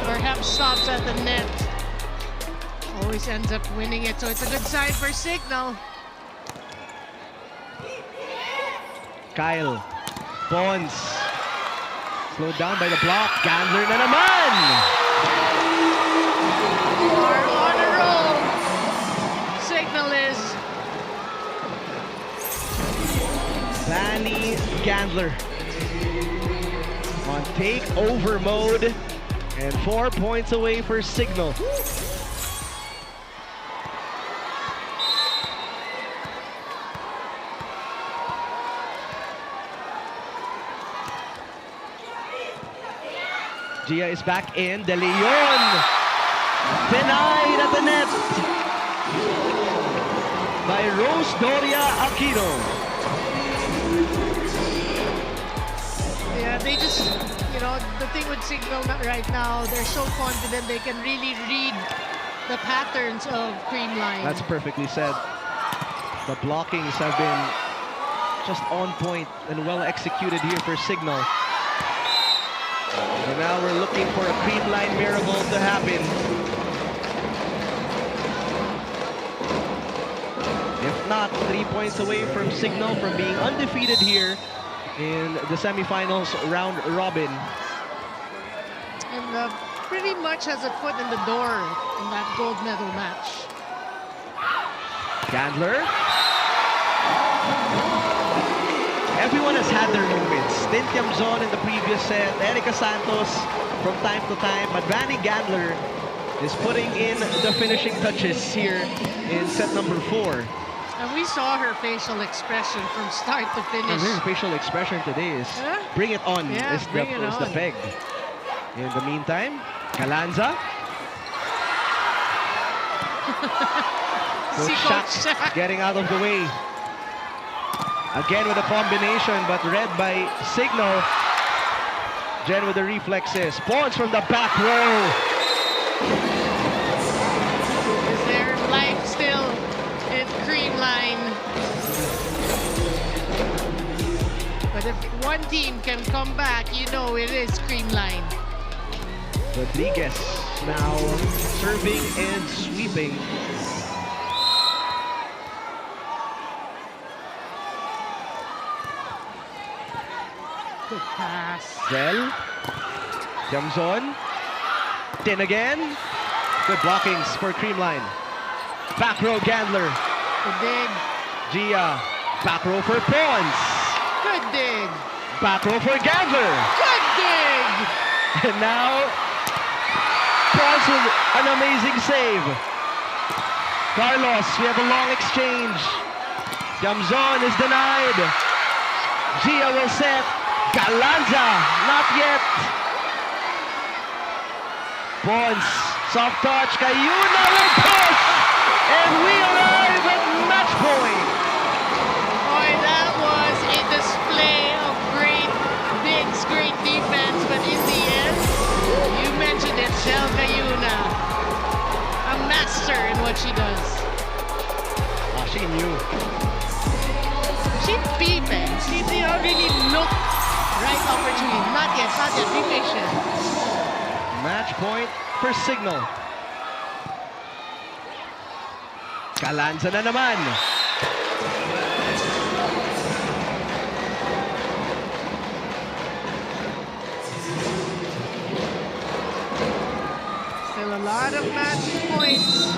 or helps stops at the net always ends up winning it. So it's a good sign for Signal. Kyle. Bonds. Slowed down by the block. Gandler na naman! Are on a roll. Signal is. Vanny Gandler on takeover mode and 4 points away for Signal. Gia is back in. De Leon denied at the net by Rose Doria Aquino. Yeah, they just, you know, the thing with Signal right now, they're so confident they can really read the patterns of CREAMLINE. That's perfectly said. The blockings have been just on point and well executed here for Signal. And now we're looking for a CREAMLINE miracle to happen. If not, 3 points away from Signal from being undefeated here in the semifinals round robin. And pretty much has a foot in the door in that gold medal match. Gandler. Everyone has had their moments. Tintiam Zon in the previous set, Erica Santos from time to time, but Vanny Gandler is putting in the finishing touches here in set number 4. And we saw her facial expression from start to finish. Her facial expression today is bring it on, Yeah, is bring it the on. peg. In the meantime, Calanza. See Coach Coach Shaq Shaq. getting out of the way. Again with a combination, but read by Signal. Jen with the reflexes. Pawns from the back row. Is there life still in CREAMLINE? But if one team can come back, you know it is CREAMLINE. Rodriguez now serving and sweeping. Good pass. Zell. Jamzon. Tin again. Good blockings for CREAMLINE. Back row Gandler. Good dig. Gia. Back row for Pawns. Good dig. Back row for Gandler. Good dig. And now, Pawns with an amazing save. Carlos, we have a long exchange. Jamzon is denied. Gia will set. Calanza, not yet. Pons, soft touch, Cayuna will push! And we arrive at match point! Boy, that was a display of great defense, but in the end, you mentioned it, Shell Cayuna, a master in what she does. She knew. She peeped, man. She didn't really look right opportunity. Not yet, be patient. Match point for Signal. Kalanza na naman. Still a lot of match points.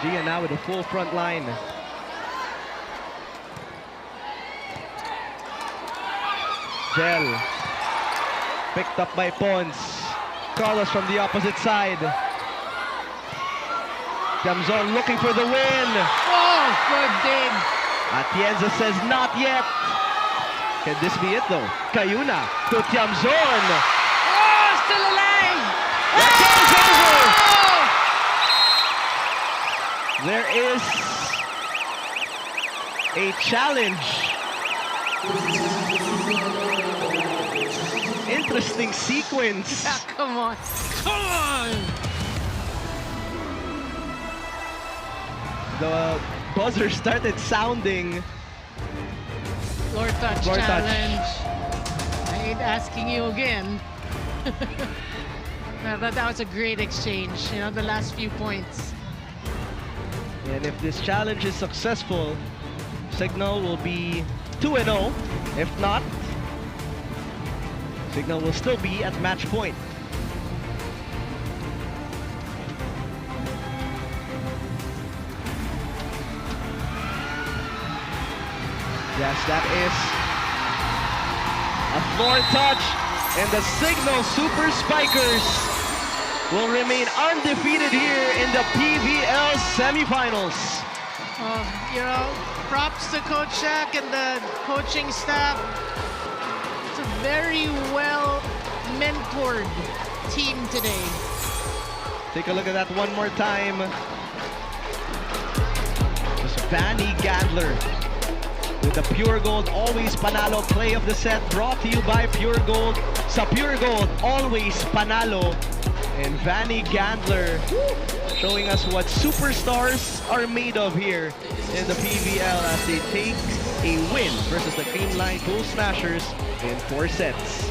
Gia now with a full front line. Gel. Picked up by Pons. Carlos from the opposite side. Jamzon looking for the win. Oh, good dig. Atienza says not yet. Can this be it though? Cayuna to Tiamzon. Oh, still alive. That goes over. There is a challenge. Interesting sequence. Yeah, come on. Come on. The buzzer started sounding. Floor touch Floor touch. challenge. I ain't asking you again. No, but that was a great exchange. You know, the last few points. And if this challenge is successful, Signal will be 2-0. If not, Signal will still be at match point. Yes, that is a floor touch, and the Signal Super Spikers will remain undefeated here in the PVL semifinals. You know, props to Coach Shaq and the coaching staff. It's a very well mentored team today. Take a look at that one more time. Just Vanny Gandler with the Pure Gold Always Panalo play of the set, brought to you by Pure Gold. Sa Pure Gold, always Panalo. And Vanny Gandler showing us what superstars are made of here in the PVL as they take a win versus the CREAMLINE Pool Smashers in 4 sets.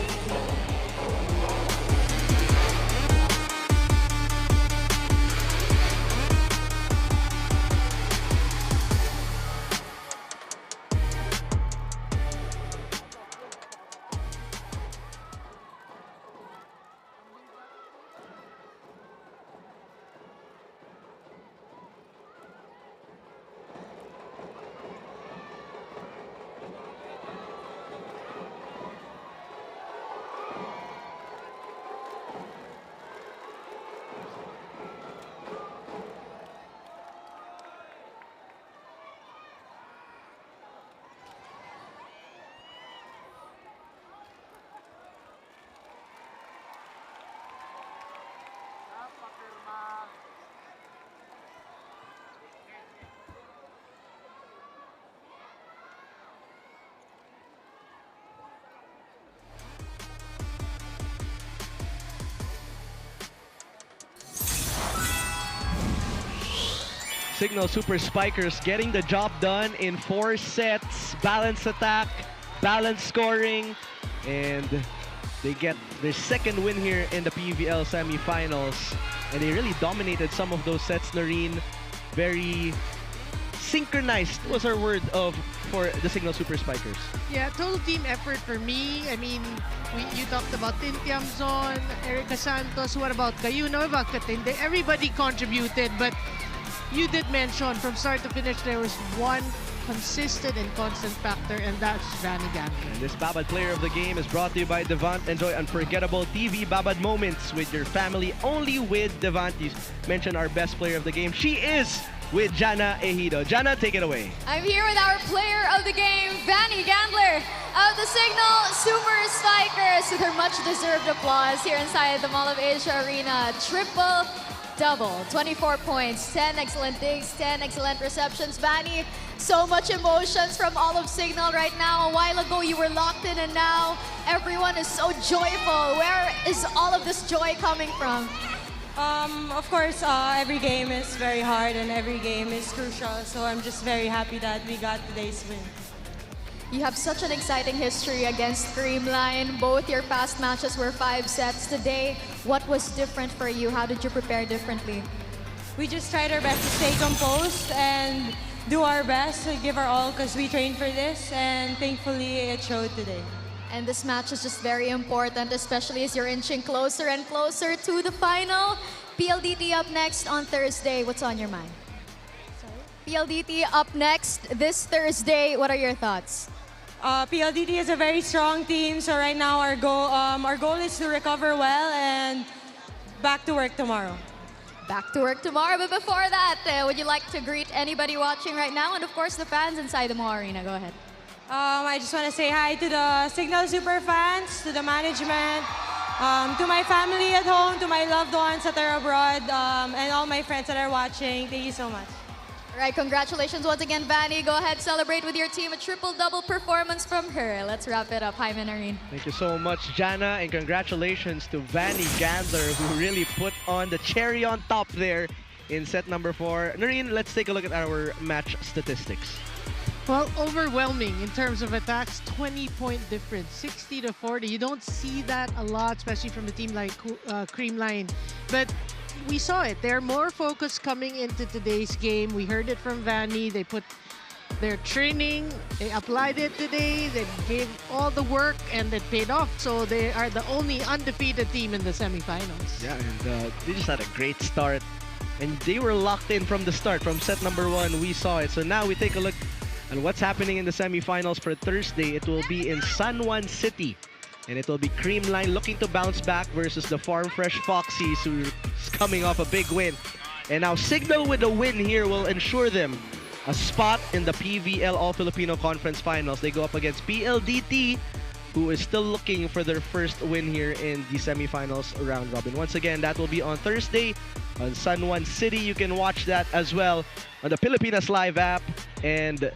Signal Super Spikers getting the job done in 4 sets. Balanced attack, balanced scoring, and they get their second win here in the PVL semifinals. And they really dominated some of those sets, Noreen. Very synchronized was our word for the Signal Super Spikers. Yeah, total team effort for me. I mean, you talked about Tiamzon, Erica Santos. What about Cayuna? What about Katinde? Everybody contributed, but you did mention from start to finish there was one consistent and constant factor, and that's Vanny Gandler. And this Babad Player of the Game is brought to you by Devant. Enjoy unforgettable TV Babad moments with your family only with Devant. You mentioned our best player of the game. She is with Jana Ejido. Jana, take it away. I'm here with our player of the game, Vanny Gandler of the Signal Super Strikers, with her much-deserved applause here inside the Mall of Asia Arena. Triple-double, 24 points, 10 excellent digs, 10 excellent receptions. Vanny, so much emotions from all of Signal right now. A while ago, you were locked in, and now everyone is so joyful. Where is all of this joy coming from? Of course, every game is very hard and every game is crucial. So I'm just very happy that we got today's win. You have such an exciting history against CREAMLINE. Both your past matches were 5 sets. Today, what was different for you? How did you prepare differently? We just tried our best to stay composed and do our best to give our all because we trained for this, and thankfully it showed today. And this match is just very important, especially as you're inching closer and closer to the final. PLDT up next on Thursday. What's on your mind? PLDT up next this Thursday. What are your thoughts? PLDT is a very strong team, so right now our goal is to recover well and back to work tomorrow. Back to work tomorrow, but before that, would you like to greet anybody watching right now, and of course the fans inside the Mall Arena? Go ahead. I just want to say hi to the Signal Super fans, to the management, to my family at home, to my loved ones that are abroad, and all my friends that are watching. Thank you so much. All right, congratulations once again, Vanny. Go ahead, celebrate with your team. A triple-double performance from her. Let's wrap it up. Hi, Noreen. Thank you so much, Jana, and congratulations to Vanny Gandler, who really put on the cherry on top there in set number 4. Noreen, let's take a look at our match statistics. Well, overwhelming in terms of attacks, 20-point difference, 60-40. You don't see that a lot, especially from a team like CREAMLINE. But we saw it. They're more focused coming into today's game. We heard it from Vanny. They put their training, they applied it today, they gave all the work, and it paid off. So they are the only undefeated team in the semifinals. Yeah, and they just had a great start. And they were locked in from the start. From set number 1, we saw it. So now we take a look and what's happening in the semifinals for Thursday. It will be in San Juan City. And it will be CREAMLINE looking to bounce back versus the Farm Fresh Foxies, who's coming off a big win. And now Signal with a win here will ensure them a spot in the PVL All-Filipino Conference Finals. They go up against PLDT, who is still looking for their first win here in the semifinals round robin. Once again, that will be on Thursday on San Juan City. You can watch that as well on the Pilipinas Live app and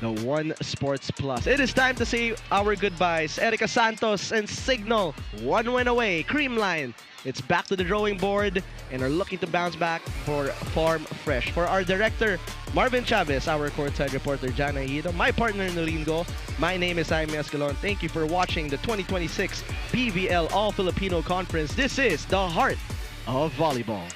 the One Sports Plus. It is time to say our goodbyes. Erica Santos and Signal, 1 win away. CREAMLINE, it's back to the drawing board and are looking to bounce back for Farm Fresh. For our director, Marvin Chavez, our courtside reporter, Jana Ejido, my partner, Nolene Go, my name is Jaime Escalon. Thank you for watching the 2026 PVL All-Filipino Conference. This is the heart of volleyball.